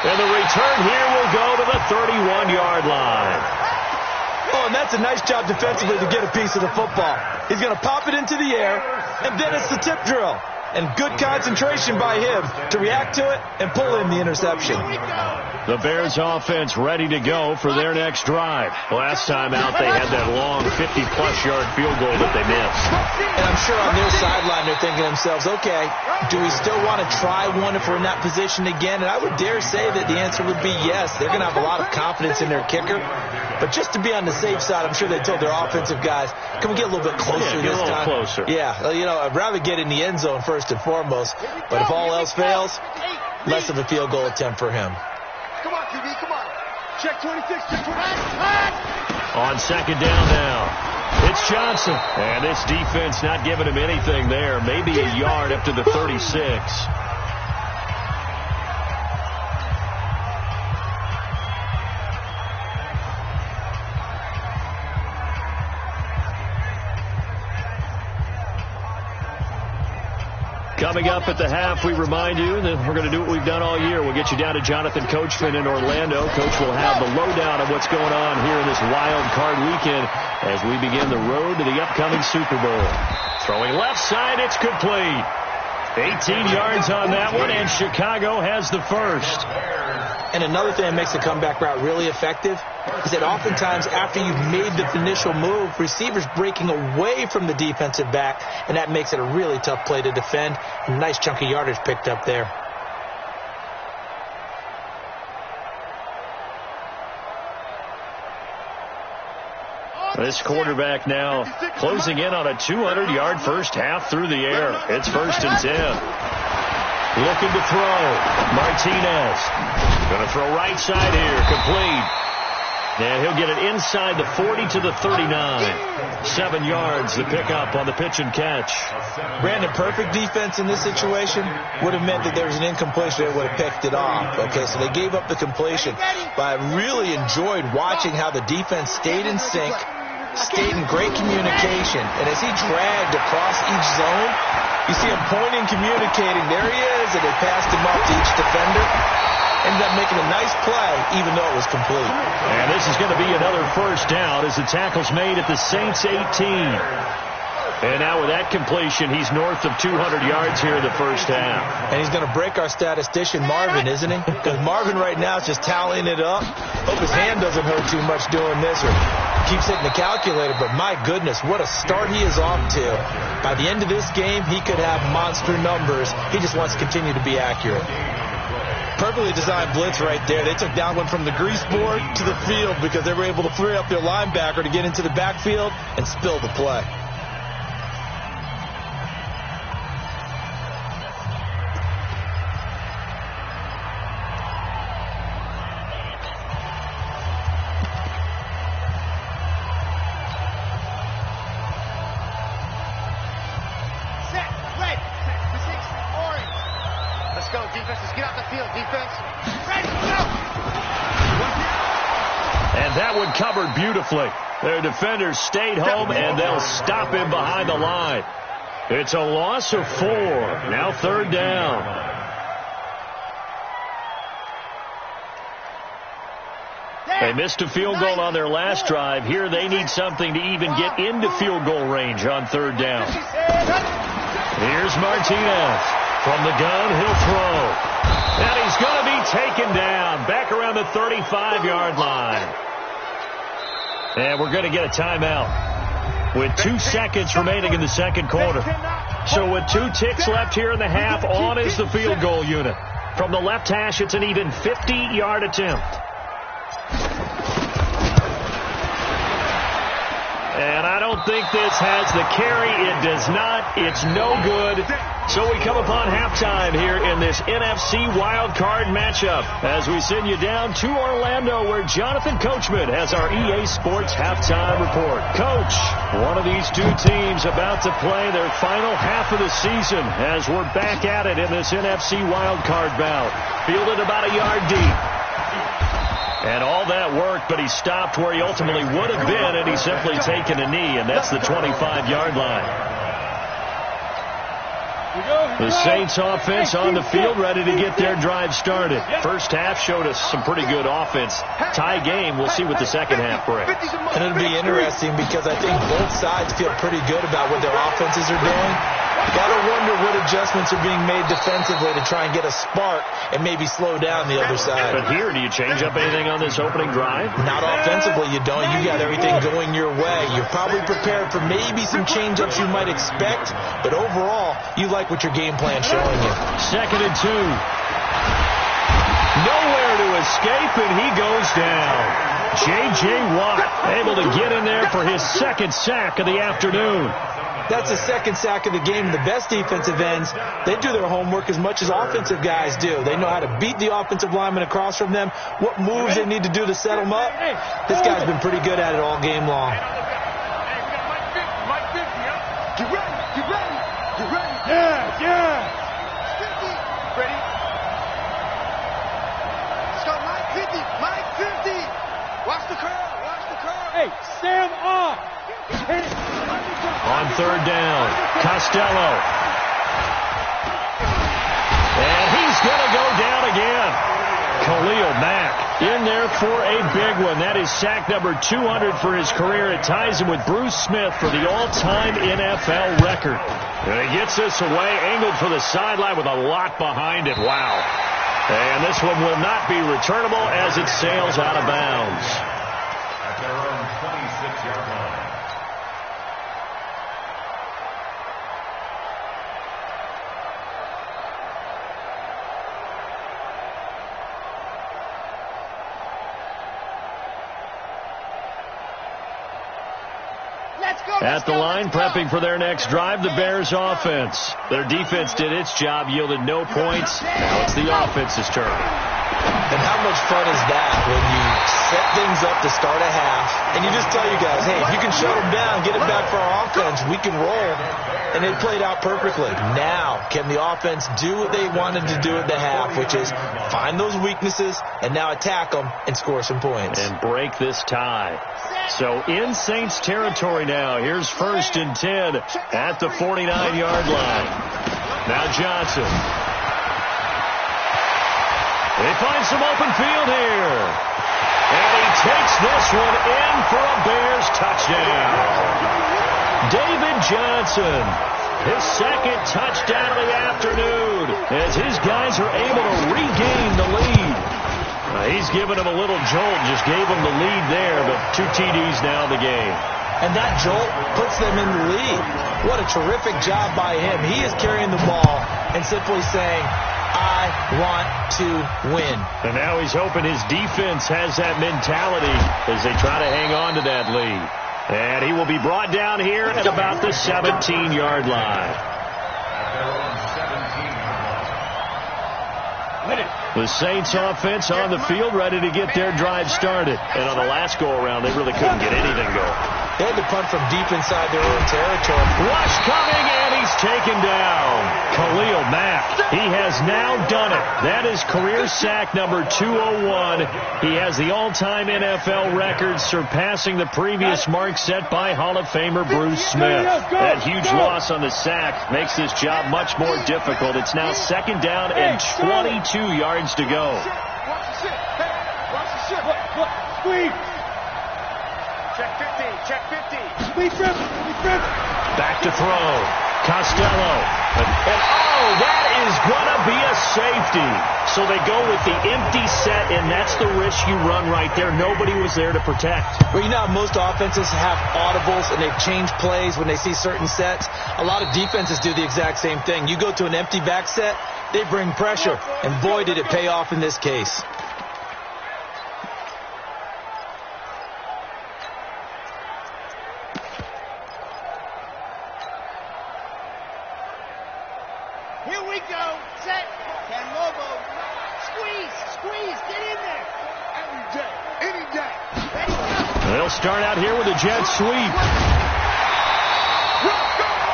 And the return here will go to the 31-yard line. Oh, and that's a nice job defensively to get a piece of the football. He's going to pop it into the air, and then it's the tip drill. And good concentration by him to react to it and pull in the interception. The Bears offense ready to go for their next drive. Last time out, they had that long 50-plus yard field goal that they missed. And I'm sure on their sideline they're thinking to themselves, okay, do we still want to try one if we're in that position again? And I would dare say that the answer would be yes. They're going to have a lot of confidence in their kicker. But just to be on the safe side, I'm sure they told their offensive guys, can we get a little bit closer this time? Closer. Yeah, you know, I'd rather get in the end zone first and foremost. But if all else fails, less of a field goal attempt for him. Come on, QB, come on. Check 26, check 26. On second down now, it's Johnson. And this defense not giving him anything there. Maybe a yard up to the 36. Coming up at the half, we remind you that we're going to do what we've done all year. We'll get you down to Jonathan Coachman in Orlando. Coach will have the lowdown of what's going on here in this wild card weekend as we begin the road to the upcoming Super Bowl. Throwing left side, it's complete. 18 yards on that one, and Chicago has the first. And another thing that makes the comeback route really effective is that oftentimes after you've made the initial move, receivers breaking away from the defensive back, and that makes it a really tough play to defend. A nice chunk of yardage picked up there. This quarterback now closing in on a 200-yard first half through the air. It's 1st and 10. Looking to throw. Martinez. Going to throw right side here. Complete. And he'll get it inside the 40 to the 39. 7 yards the pickup on the pitch and catch. Brandon, perfect defense in this situation would have meant that there was an incompletion. They would have picked it off. Okay, so they gave up the completion. But I really enjoyed watching how the defense stayed in sync, stayed in great communication. And as he dragged across each zone, you see him pointing, communicating. There he is, and they passed him up to each defender. Ended up making a nice play, even though it was complete. And this is going to be another first down as the tackle's made at the Saints 18. And now with that completion, he's north of 200 yards here in the first half. And he's going to break our statistician, Marvin, isn't he? Because Marvin right now is just tallying it up. Hope his hand doesn't hurt too much doing this or keeps hitting the calculator. But my goodness, what a start he is off to. By the end of this game, he could have monster numbers. He just wants to continue to be accurate. Perfectly designed blitz right there. They took that one from the grease board to the field because they were able to free up their linebacker to get into the backfield and spill the play. Covered beautifully. Their defenders stayed home, and they'll stop him behind the line. It's a loss of 4. Now third down. They missed a field goal on their last drive. Here they need something to even get into field goal range on third down. Here's Martinez. From the gun, he'll throw. And he's going to be taken down back around the 35-yard line. And we're going to get a timeout with 2 seconds remaining in the second quarter. So with 2 ticks left here in the half, on is the field goal unit. From the left hash, it's an even 50-yard attempt. And I don't think this has the carry. It does not. It's no good. So we come upon halftime here in this NFC wildcard matchup as we send you down to Orlando where Jonathan Coachman has our EA Sports halftime report. Coach, one of these 2 teams about to play their final half of the season as we're back at it in this NFC wildcard bout. Fielded about a yard deep. And all that worked, but he stopped where he ultimately would have been, and he's simply taken a knee, and that's the 25-yard line. The Saints offense on the field, ready to get their drive started. First half showed us some pretty good offense. Tie game, we'll see what the second half brings. And it'll be interesting because I think both sides feel pretty good about what their offenses are doing. Gotta wonder what adjustments are being made defensively to try and get a spark and maybe slow down the other side. But here, do you change up anything on this opening drive? Not offensively, you don't. You got everything going your way. You're probably prepared for maybe some change-ups you might expect, but overall, you like what your game plan's showing you. 2nd and 2. Nowhere to escape, and he goes down. J.J. Watt able to get in there for his 2nd sack of the afternoon. That's the 2nd sack of the game. The best defensive ends, they do their homework as much as offensive guys do. They know how to beat the offensive lineman across from them, what moves they need to do to set them up. This guy's been pretty good at it all game long. Get ready, get ready, get ready. Yeah. 50, ready? Let's go, Mike 50. Watch the curl. Hey, stand off. Hit it. On third down, Costello. And he's going to go down again. Khalil Mack in there for a big one. That is sack number 200 for his career. It ties him with Bruce Smith for the all-time NFL record. And he gets this away, angled for the sideline with a lot behind it. Wow. And this one will not be returnable as it sails out of bounds. At their own 26-yard line. At the line, prepping for their next drive, the Bears offense. Their defense did its job, yielded no points. Now it's the offense's turn. And how much fun is that when you set things up to start a half, and you just tell you guys, hey, if you can shut them down, get it back for our offense, we can roll. And it played out perfectly. Now, can the offense do what they wanted to do at the half, which is find those weaknesses and now attack them and score some points. And break this tie. So in Saints territory now. Here's 1st and 10 at the 49-yard line. Now Johnson. They find some open field here. And he takes this one in for a Bears touchdown. David Johnson, his 2nd touchdown of the afternoon, as his guys are able to regain the lead. He's given him a little jolt, just gave him the lead there, but 2 TDs now in the game. And that jolt puts them in the lead. What a terrific job by him. He is carrying the ball and simply saying, I want to win. And now he's hoping his defense has that mentality as they try to hang on to that lead. And he will be brought down here at about the 17-yard line. The Saints offense on the field, ready to get their drive started. And on the last go-around, they really couldn't get anything going. They had to punt from deep inside their own territory. Rush coming, and he's taken down. Khalil Mack, he has now done it. That is career sack number 201. He has the all-time NFL record, surpassing the previous mark set by Hall of Famer Bruce Smith. That huge loss on the sack makes this job much more difficult. It's now 2nd down and 22 yards to go. Squeeze. Check 50. Check 50. Back to throw. Costello. And oh, that is going to be a safety. So they go with the empty set, and that's the risk you run right there. Nobody was there to protect. Well, you know how most offenses have audibles, and they've changed plays when they see certain sets. A lot of defenses do the exact same thing. You go to an empty back set, they bring pressure, and boy, did it pay off in this case. Here we go. Set. Can Lobo. Squeeze. Get in there. Any day. Ready, go. They'll start out here with a jet sweep.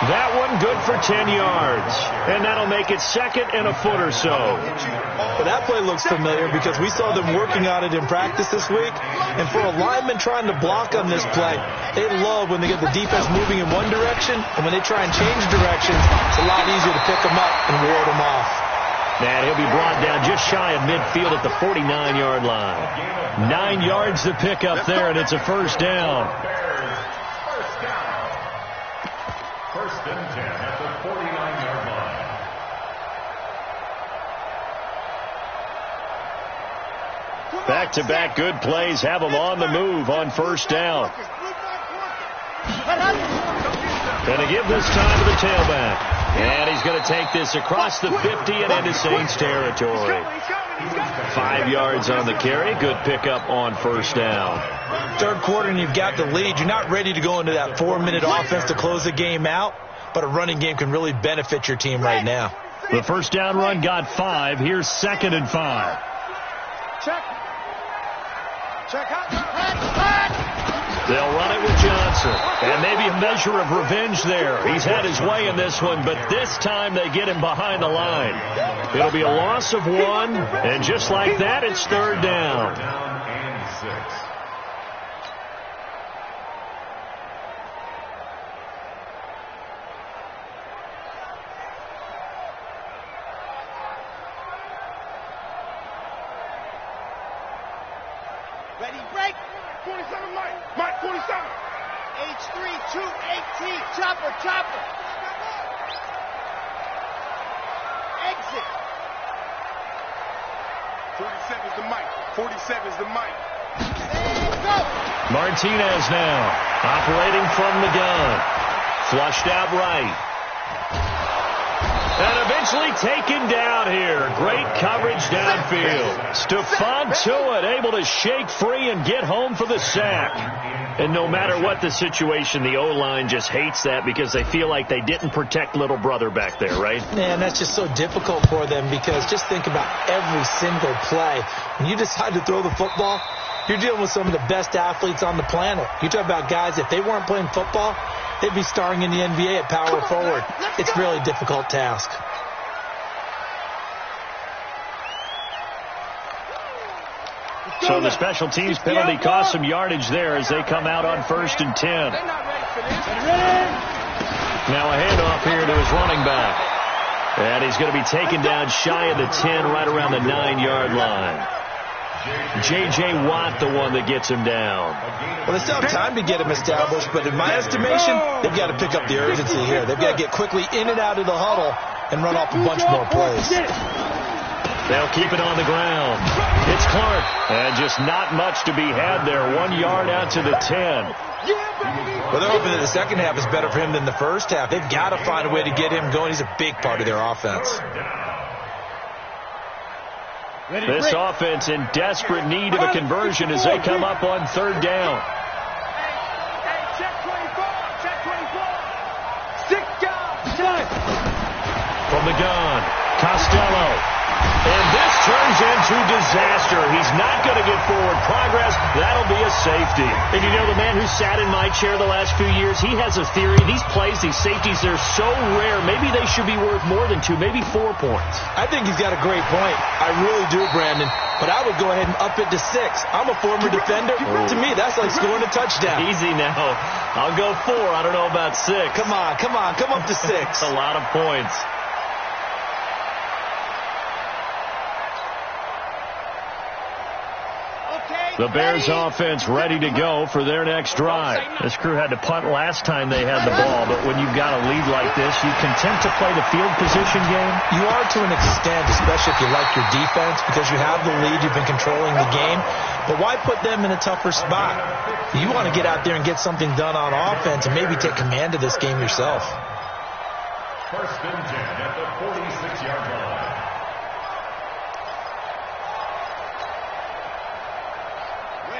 That one good for 10 yards. And that'll make it 2nd and a foot or so. Well, that play looks familiar because we saw them working on it in practice this week. And for a lineman trying to block on this play, they love when they get the defense moving in one direction. And when they try and change directions, it's a lot easier to pick them up and ward them off. And he'll be brought down just shy of midfield at the 49-yard line. 9 yards to pick up there, and it's a 1st down. 1st and 10 at the 49-yard line. Back-to-back good plays have them on the move on 1st down. Going to give this time to the tailback. And he's going to take this across the 50 and into Saints territory. 5 yards on the carry. Good pickup on 1st down. 3rd quarter and you've got the lead. You're not ready to go into that 4-minute offense to close the game out, but a running game can really benefit your team right now. The 1st down run got 5. Here's 2nd and 5. Check. They'll run it with Johnson. And maybe a measure of revenge there. He's had his way in this one, but this time they get him behind the line. It'll be a loss of 1, and just like that, it's 3rd down. Down and 6. Ready, break. 47, Mike 47. H32AT. Chopper. Exit. 47 is the Mike. 47 is the Mike. And go. Martinez now operating from the gun. Flushed out right. And eventually taken down here. Great coverage downfield. Stephon Tuitt able to shake free and get home for the sack. And no matter what the situation, the O-line just hates that because they feel like they didn't protect little brother back there, right? Man, that's just so difficult for them because just think about every single play. When you decide to throw the football, you're dealing with some of the best athletes on the planet. You talk about guys, if they weren't playing football, they'd be starring in the NBA at power forward. It's a really difficult task. So the special teams penalty cost some yardage there as they come out on 1st and 10. Now a handoff here to his running back. And he's going to be taken down shy of the 10, right around the 9-yard line. J.J. Watt, the one that gets him down. Well, they still have time to get him established, but in my estimation, they've got to pick up the urgency here. They've got to get quickly in and out of the huddle and run off a bunch more plays. They'll keep it on the ground. It's Clark. And just not much to be had there. 1 yard out to the 10. Well, they're hoping that the second half is better for him than the first half. They've got to find a way to get him going. He's a big part of their offense. This offense in desperate need of a conversion as they come up on 3rd down. From the gun, Costello. And this turns into disaster. He's not going to get forward progress. That'll be a safety. And you know, the man who sat in my chair the last few years, he has a theory. These plays, these safeties, they're so rare. Maybe they should be worth more than 2, maybe 4 points. I think he's got a great point. I really do, Brandon. But I would go ahead and up it to 6. I'm a former defender. To me, that's like scoring a touchdown. Easy now. I'll go 4. I don't know about 6. Come on. Come up to 6. That's a lot of points. The Bears offense ready to go for their next drive. This crew had to punt last time they had the ball, but when you've got a lead like this, you content to play the field position game? You are to an extent, especially if you like your defense, because you have the lead, you've been controlling the game. But why put them in a tougher spot? You want to get out there and get something done on offense and maybe take command of this game yourself. 1st and 10 at the 46-yard line.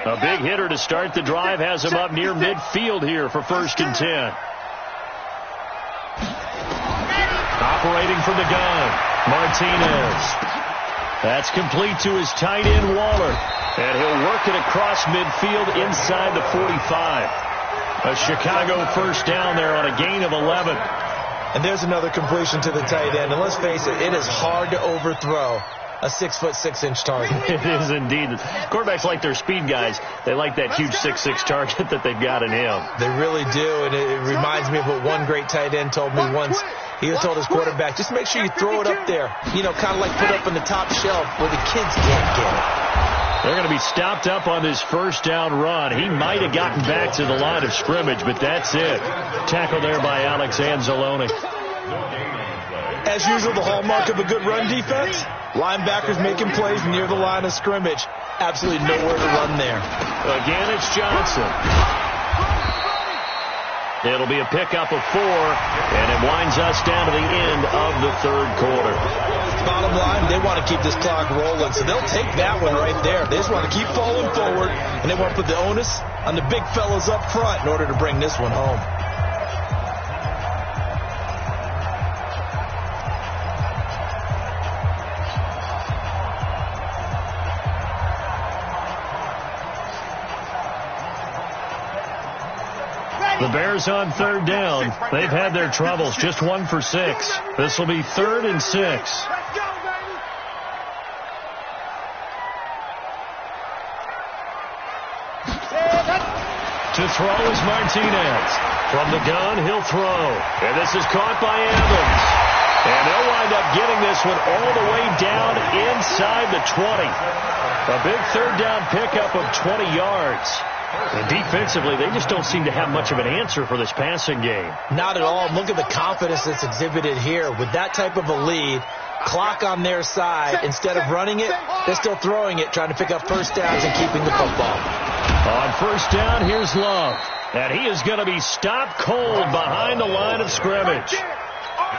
A big hitter to start the drive has him up near midfield here for 1st and 10. Operating from the gun, Martinez. That's complete to his tight end, Waller. And he'll work it across midfield inside the 45. A Chicago 1st down there on a gain of 11. And there's another completion to the tight end. And let's face it, it is hard to overthrow a 6'6" target. It is indeed. Quarterbacks like their speed guys. They like that huge 6'6" target that they've got in him. They really do, and it reminds me of what one great tight end told me once. He told his quarterback, just make sure you throw it up there. You know, kind of like put up in the top shelf where the kids can't get it. They're going to be stopped up on this 1st down run. He might have gotten back to the line of scrimmage, but that's it. Tackle there by Alex Anzalone. As usual, the hallmark of a good run defense, linebackers making plays near the line of scrimmage. Absolutely nowhere to run there. Again, it's Johnson. It'll be a pickup of 4, and it winds us down to the end of the 3rd quarter. Bottom line, they want to keep this clock rolling, so they'll take that one right there. They just want to keep falling forward, and they want to put the onus on the big fellas up front in order to bring this one home. The Bears on 3rd down. They've had their troubles. Just 1 for 6. This will be 3rd and 6. To throw is Martinez. From the gun, he'll throw. And this is caught by Evans. And they'll wind up getting this one all the way down inside the 20. A big 3rd down pickup of 20 yards. And defensively, they just don't seem to have much of an answer for this passing game. Not at all. Look at the confidence that's exhibited here. With that type of a lead, clock on their side, instead of running it, they're still throwing it, trying to pick up 1st downs and keeping the football. On 1st down, here's Love. And he is going to be stopped cold behind the line of scrimmage.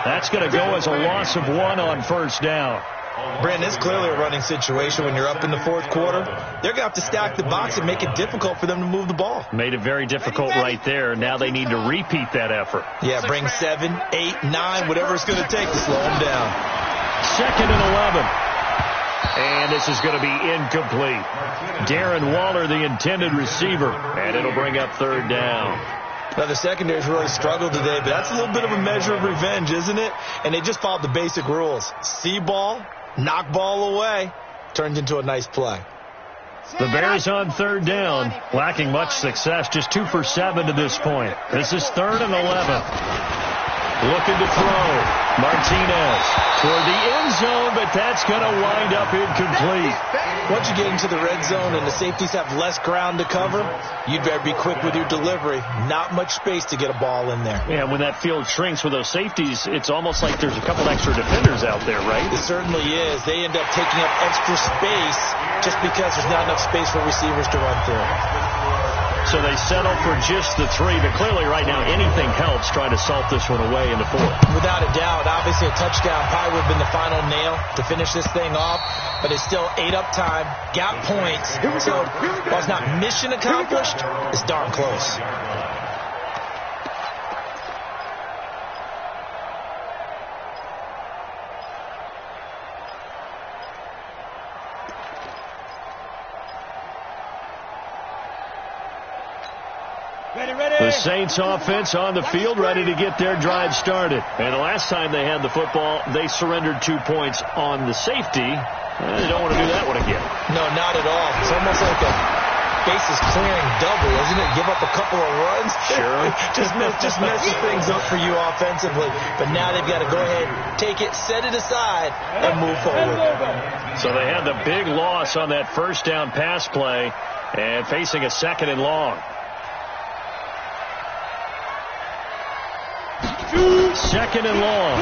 That's going to go as a loss of 1 on 1st down. Brandon, it's clearly a running situation when you're up in the fourth quarter. They're going to have to stack the box and make it difficult for them to move the ball. Made it very difficult right there. Now they need to repeat that effort. Yeah, bring 7, 8, 9, whatever it's going to take to slow them down. 2nd and 11. And this is going to be incomplete. Darren Waller, the intended receiver, and it'll bring up 3rd down. Now, the secondary's really struggled today, but that's a little bit of a measure of revenge, isn't it? And they just followed the basic rules. See ball, knock ball away, turned into a nice play. The Bears on 3rd down, lacking much success, just 2 for 7 to this point. This is 3rd and 11. Looking to throw. Martinez toward the end zone, but that's going to wind up incomplete. Once you get into the red zone and the safeties have less ground to cover, you'd better be quick with your delivery. Not much space to get a ball in there. Yeah, when that field shrinks with those safeties, it's almost like there's a couple extra defenders out there, right? It certainly is. They end up taking up extra space just because there's not enough space for receivers to run through. So they settle for just the 3, but clearly right now anything helps trying to salt this one away in the 4th. Without a doubt, obviously a touchdown probably would have been the final nail to finish this thing off, but it's still 8 up time, got points, so while it's not mission accomplished, it's darn close. The Saints offense on the field, ready to get their drive started. And the last time they had the football, they surrendered 2 points on the safety. They don't want to do that one again. No, not at all. It's almost like a bases clearing double, isn't it? Give up a couple of runs. Sure. just messes things up for you offensively. But now they've got to go ahead, take it, set it aside, and move forward. So they had the big loss on that 1st down pass play and facing a 2nd and long. 2nd and long.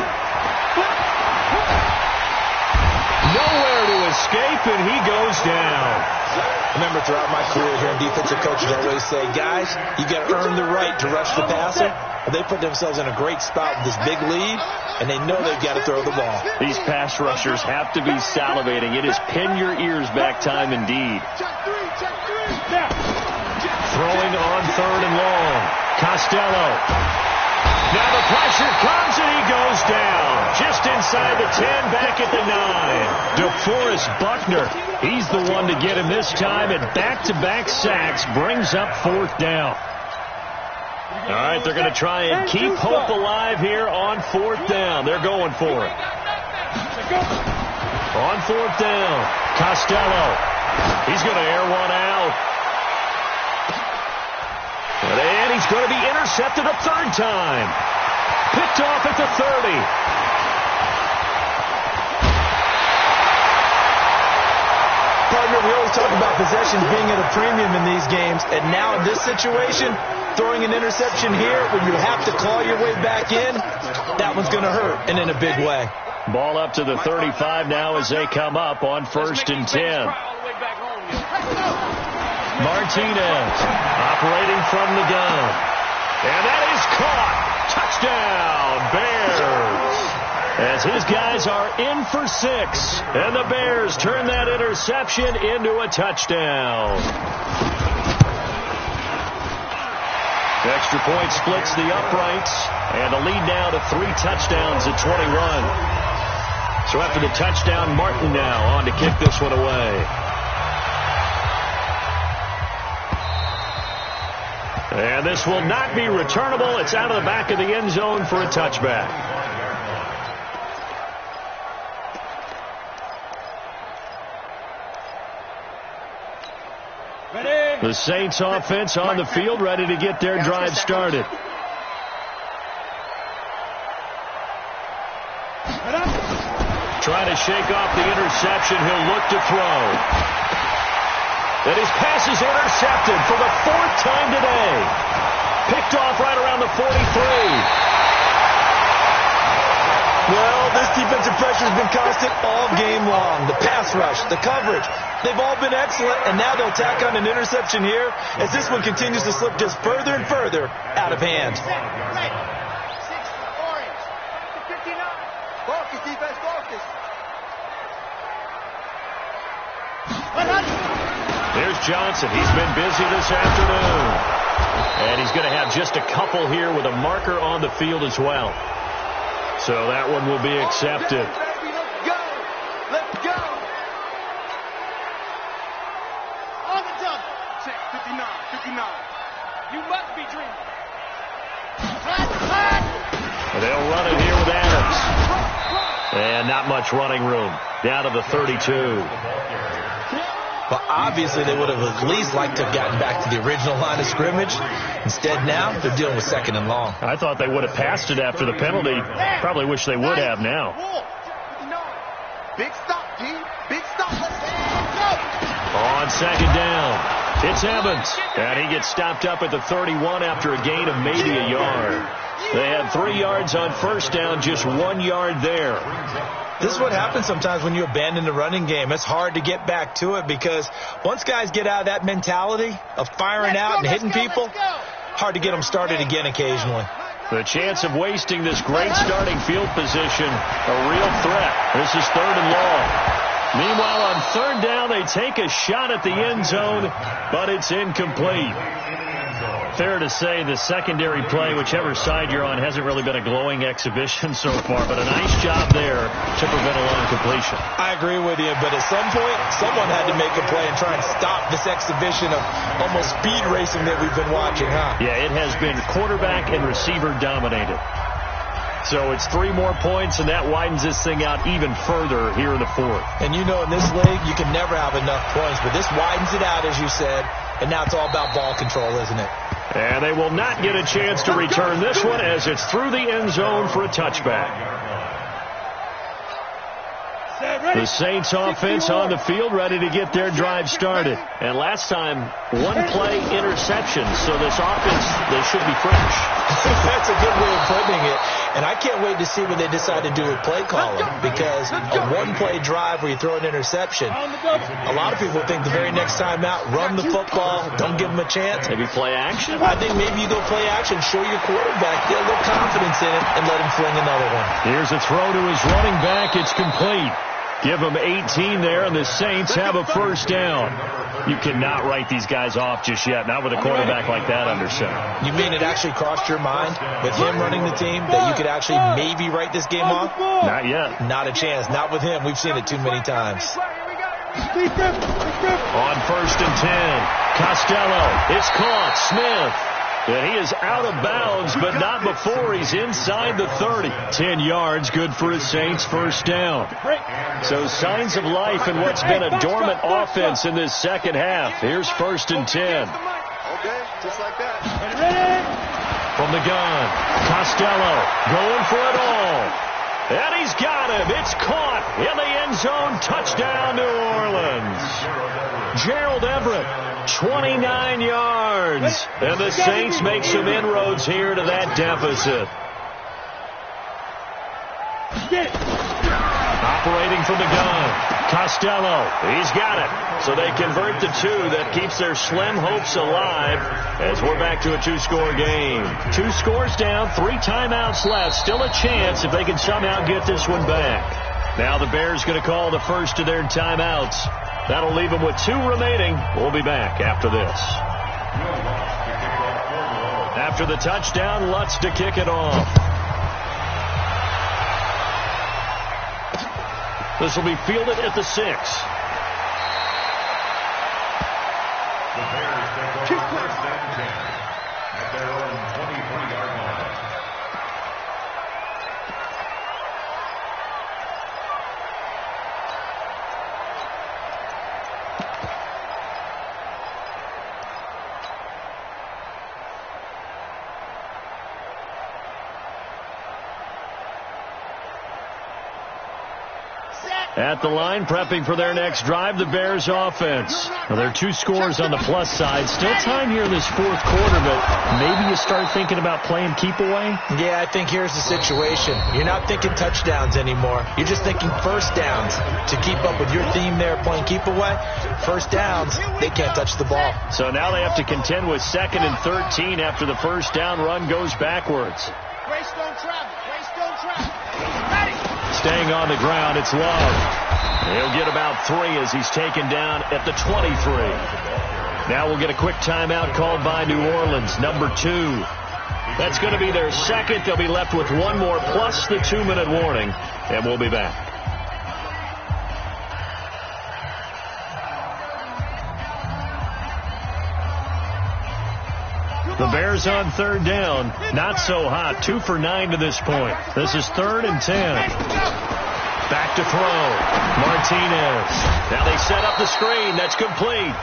Nowhere to escape, and he goes down. Remember, throughout my career here in defensive coaches, I always say, guys, you got to earn the right to rush the passer. They put themselves in a great spot with this big lead, and they know they've got to throw the ball. These pass rushers have to be salivating. It is pin your ears back time indeed. Throwing on 3rd and long. Costello. Now the pressure comes and he goes down. Just inside the 10, back at the 9. DeForest Buckner, he's the one to get him this time, and back-to-back sacks brings up 4th down. All right, they're going to try and keep hope alive here on 4th down. They're going for it. On 4th down, Costello. He's going to air one out. And he's going to be intercepted a 3rd time. Picked off at the 30. Partner, we always talk about possessions being at a premium in these games. And now in this situation, throwing an interception here when you have to claw your way back in, that o's going to hurt, and in a big way. Ball up to the 35 now as they come up on 1st and 10. Martinez operating from the gun. And that is caught. Touchdown, Bears. As his guys are in for 6. And the Bears turn that interception into a touchdown. Extra point splits the uprights. And a lead now to 3 touchdowns at 21. So after the touchdown, Martin now on to kick this one away. And this will not be returnable. It's out of the back of the end zone for a touchback. The Saints offense on the field, ready to get their drive started. Trying to shake off the interception. He'll look to throw. And his pass is intercepted for the 4th time today. Picked off right around the 43. Well, this defensive pressure has been constant all game long. The pass rush, the coverage, they've all been excellent, and now they'll tack on an interception here as this one continues to slip just further and further out of hand. Focus, defense, focus. Here's Johnson. He's been busy this afternoon. And he's going to have just a couple here with a marker on the field as well. So that one will be accepted. Let's go. On the double. 59. You must be dreaming. They'll run it here with Adams. And not much running room. Down to the 32. Well, obviously, they would have at least liked to have gotten back to the original line of scrimmage. Instead, now, they're dealing with 2nd and long. I thought they would have passed it after the penalty. Probably wish they would have now. Big stop, D. Big stop. On 2nd down, it's Evans. And he gets stopped up at the 31 after a gain of maybe a yard. They had 3 yards on 1st down, just 1 yard there. This is what happens sometimes when you abandon the running game. It's hard to get back to it because once guys get out of that mentality of firing out and hitting people, hard to get them started again occasionally. The chance of wasting this great starting field position, a real threat. This is 3rd and long. Meanwhile, on 3rd down, they take a shot at the end zone, but it's incomplete. Fair to say the secondary play, whichever side you're on, hasn't really been a glowing exhibition so far, but a nice job there to prevent a long completion. I agree with you, but at some point, someone had to make a play and try and stop this exhibition of almost speed racing that we've been watching, huh? Yeah, it has been quarterback and receiver dominated. So it's 3 more points, and that widens this thing out even further here in the 4th. And you know, in this league, you can never have enough points, but this widens it out, as you said, and now it's all about ball control, isn't it? And they will not get a chance to return this one as it's through the end zone for a touchback. The Saints offense on the field ready to get their drive started. And last time, 1-play interception. So this offense, they should be fresh. That's a good way of putting it. And I can't wait to see what they decide to do with play calling, because a 1-play drive where you throw an interception, a lot of people think the very next time out, run the football, don't give them a chance. Maybe play action? I think maybe you go play action, show your quarterback, get a little confidence in it, and let him fling another one. Here's a throw to his running back. It's complete. Give them 18 there, and the Saints have a 1st down. You cannot write these guys off just yet, not with a quarterback like that under center. You mean it actually crossed your mind with him running the team that you could actually maybe write this game off? Not yet. Not a chance. Not with him. We've seen it too many times. On 1st and 10, Costello. It's caught. Smith. And he is out of bounds, but not before he's inside the 30. 10 yards, good for his Saints' 1st down. So signs of life in what's been a dormant offense in this second half. Here's 1st and 10. Okay, just like that. From the gun, Costello going for it all. And he's got him. It's caught in the end zone. Touchdown, New Orleans. Gerald Everett, 29 yards. And the Saints make some inroads here to that deficit. Operating from the gun, Costello. He's got it. So they convert the 2. That keeps their slim hopes alive as we're back to a 2-score game. 2 scores down, 3 timeouts left. Still a chance if they can somehow get this one back. Now the Bears going to call the first of their timeouts. That'll leave them with 2 remaining. We'll be back after this. After the touchdown, Lutz to kick it off. This will be fielded at the 6. The Bears take over 1st and 10 at their own 23-yard line. At the line, prepping for their next drive, the Bears offense. Well, there are 2 scores on the plus side. Still time here in this 4th quarter, but maybe you start thinking about playing keep away? Yeah, I think here's the situation. You're not thinking touchdowns anymore. You're just thinking 1st downs. To keep up with your theme there, playing keep away, 1st downs, they can't touch the ball. So now they have to contend with 2nd and 13 after the 1st down run goes backwards. Grace don't travel. Grace don't travel. Ready. Staying on the ground, it's Love. He'll get about 3 as he's taken down at the 23. Now we'll get a quick timeout called by New Orleans, number 2. That's going to be their second. They'll be left with 1 more plus the 2-minute warning, and we'll be back. The Bears on 3rd down. Not so hot. 2 for 9 to this point. This is 3rd and 10. Back to throw. Martinez. Now they set up the screen. That's complete.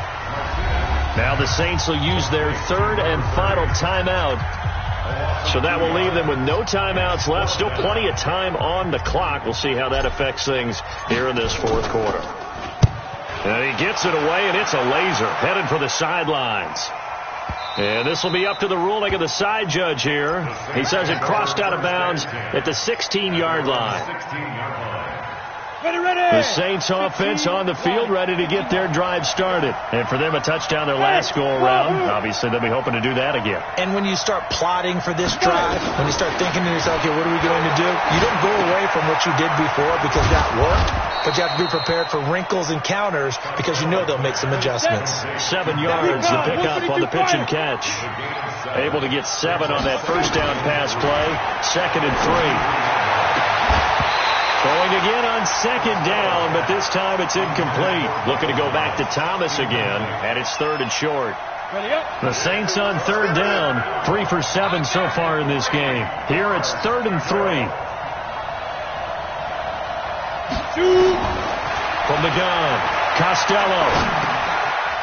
Now the Saints will use their 3rd and final timeout. So that will leave them with no timeouts left. Still plenty of time on the clock. We'll see how that affects things here in this 4th quarter. And he gets it away, and it's a laser headed for the sidelines. And this will be up to the ruling of the side judge here. He says it crossed out of bounds at the 16-yard line. The Saints offense on the field, ready to get their drive started. And for them, a touchdown their last go-around. Obviously, they'll be hoping to do that again. And when you start plotting for this drive, when you start thinking to yourself, okay, what are we going to do? You don't go away from what you did before because that worked, but you have to be prepared for wrinkles and counters because you know they'll make some adjustments. 7 yards, the pickup on the pitch and catch. Able to get 7 on that first down pass play. 2nd and 3. Going again on 2nd down, but this time it's incomplete. Looking to go back to Thomas again, and it's 3rd and short. The Saints on 3rd down, 3 for 7 so far in this game. Here it's 3rd and 3. From the gun, Costello.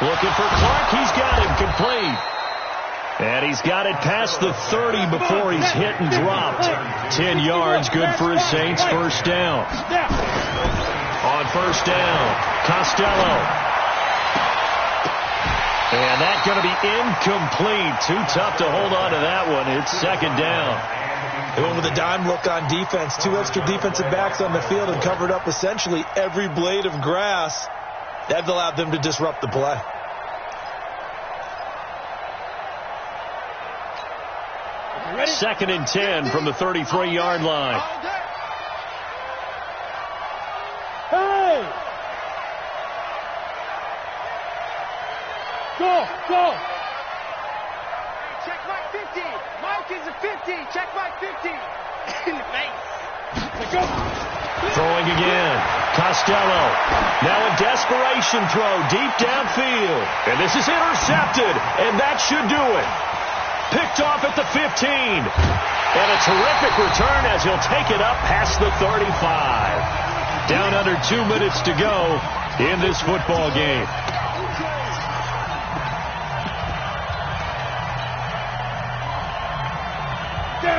Looking for Clark. He's got him complete. And he's got it past the 30 before he's hit and dropped. 10 yards, good for his Saints. First down. On first down, Costello. And that's going to be incomplete. Too tough to hold on to that one. It's 2nd down. They went with a dime look on defense. 2 extra defensive backs on the field and covered up essentially every blade of grass. That allowed them to disrupt the play. Ready? 2nd and 10 from the 33-yard line. Hey! Go! Check Mike 50. Mike is a 50. Check Mike 50. In the face. Go. Throwing again. Costello. Now a desperation throw deep downfield. And this is intercepted. And that should do it. Picked off at the 15. And a terrific return as he'll take it up past the 35. Down under 2 minutes to go in this football game.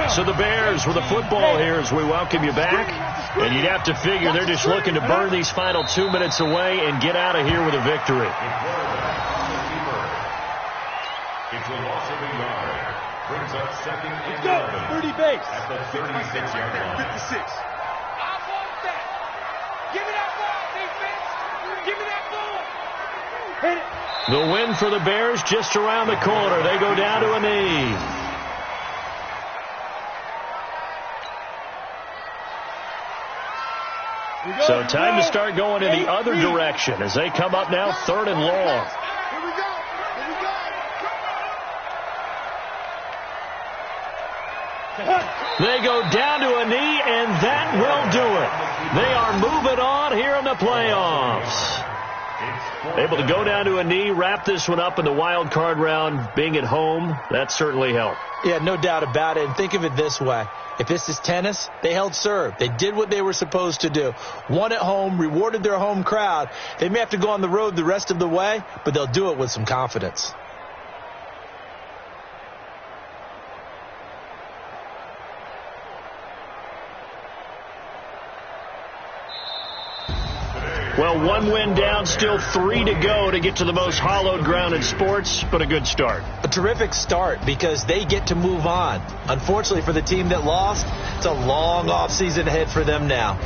So the Bears with the football here as we welcome you back. And you'd have to figure they're just looking to burn these final 2 minutes away and get out of here with a victory. It's a loss of a yard. Brings up 2nd and 11. 30 base. At the 36-yard line. 56. I want that. Give me that ball, defense. Give me that ball. Hit it. The win for the Bears just around the corner. They go down to a knee. So time to start going in the other direction as they come up now 3rd and long. Here we go. They go down to a knee, and that will do it. They are moving on here in the playoffs. Able to go down to a knee, wrap this one up in the wild card round. Being at home, that certainly helped. Yeah, no doubt about it. And think of it this way. If this is tennis, they held serve. They did what they were supposed to do. Won at home, rewarded their home crowd. They may have to go on the road the rest of the way, but they'll do it with some confidence. Well, 1 win down, still 3 to go to get to the most hallowed ground in sports, but a good start. A terrific start because they get to move on. Unfortunately for the team that lost, it's a long offseason ahead for them now.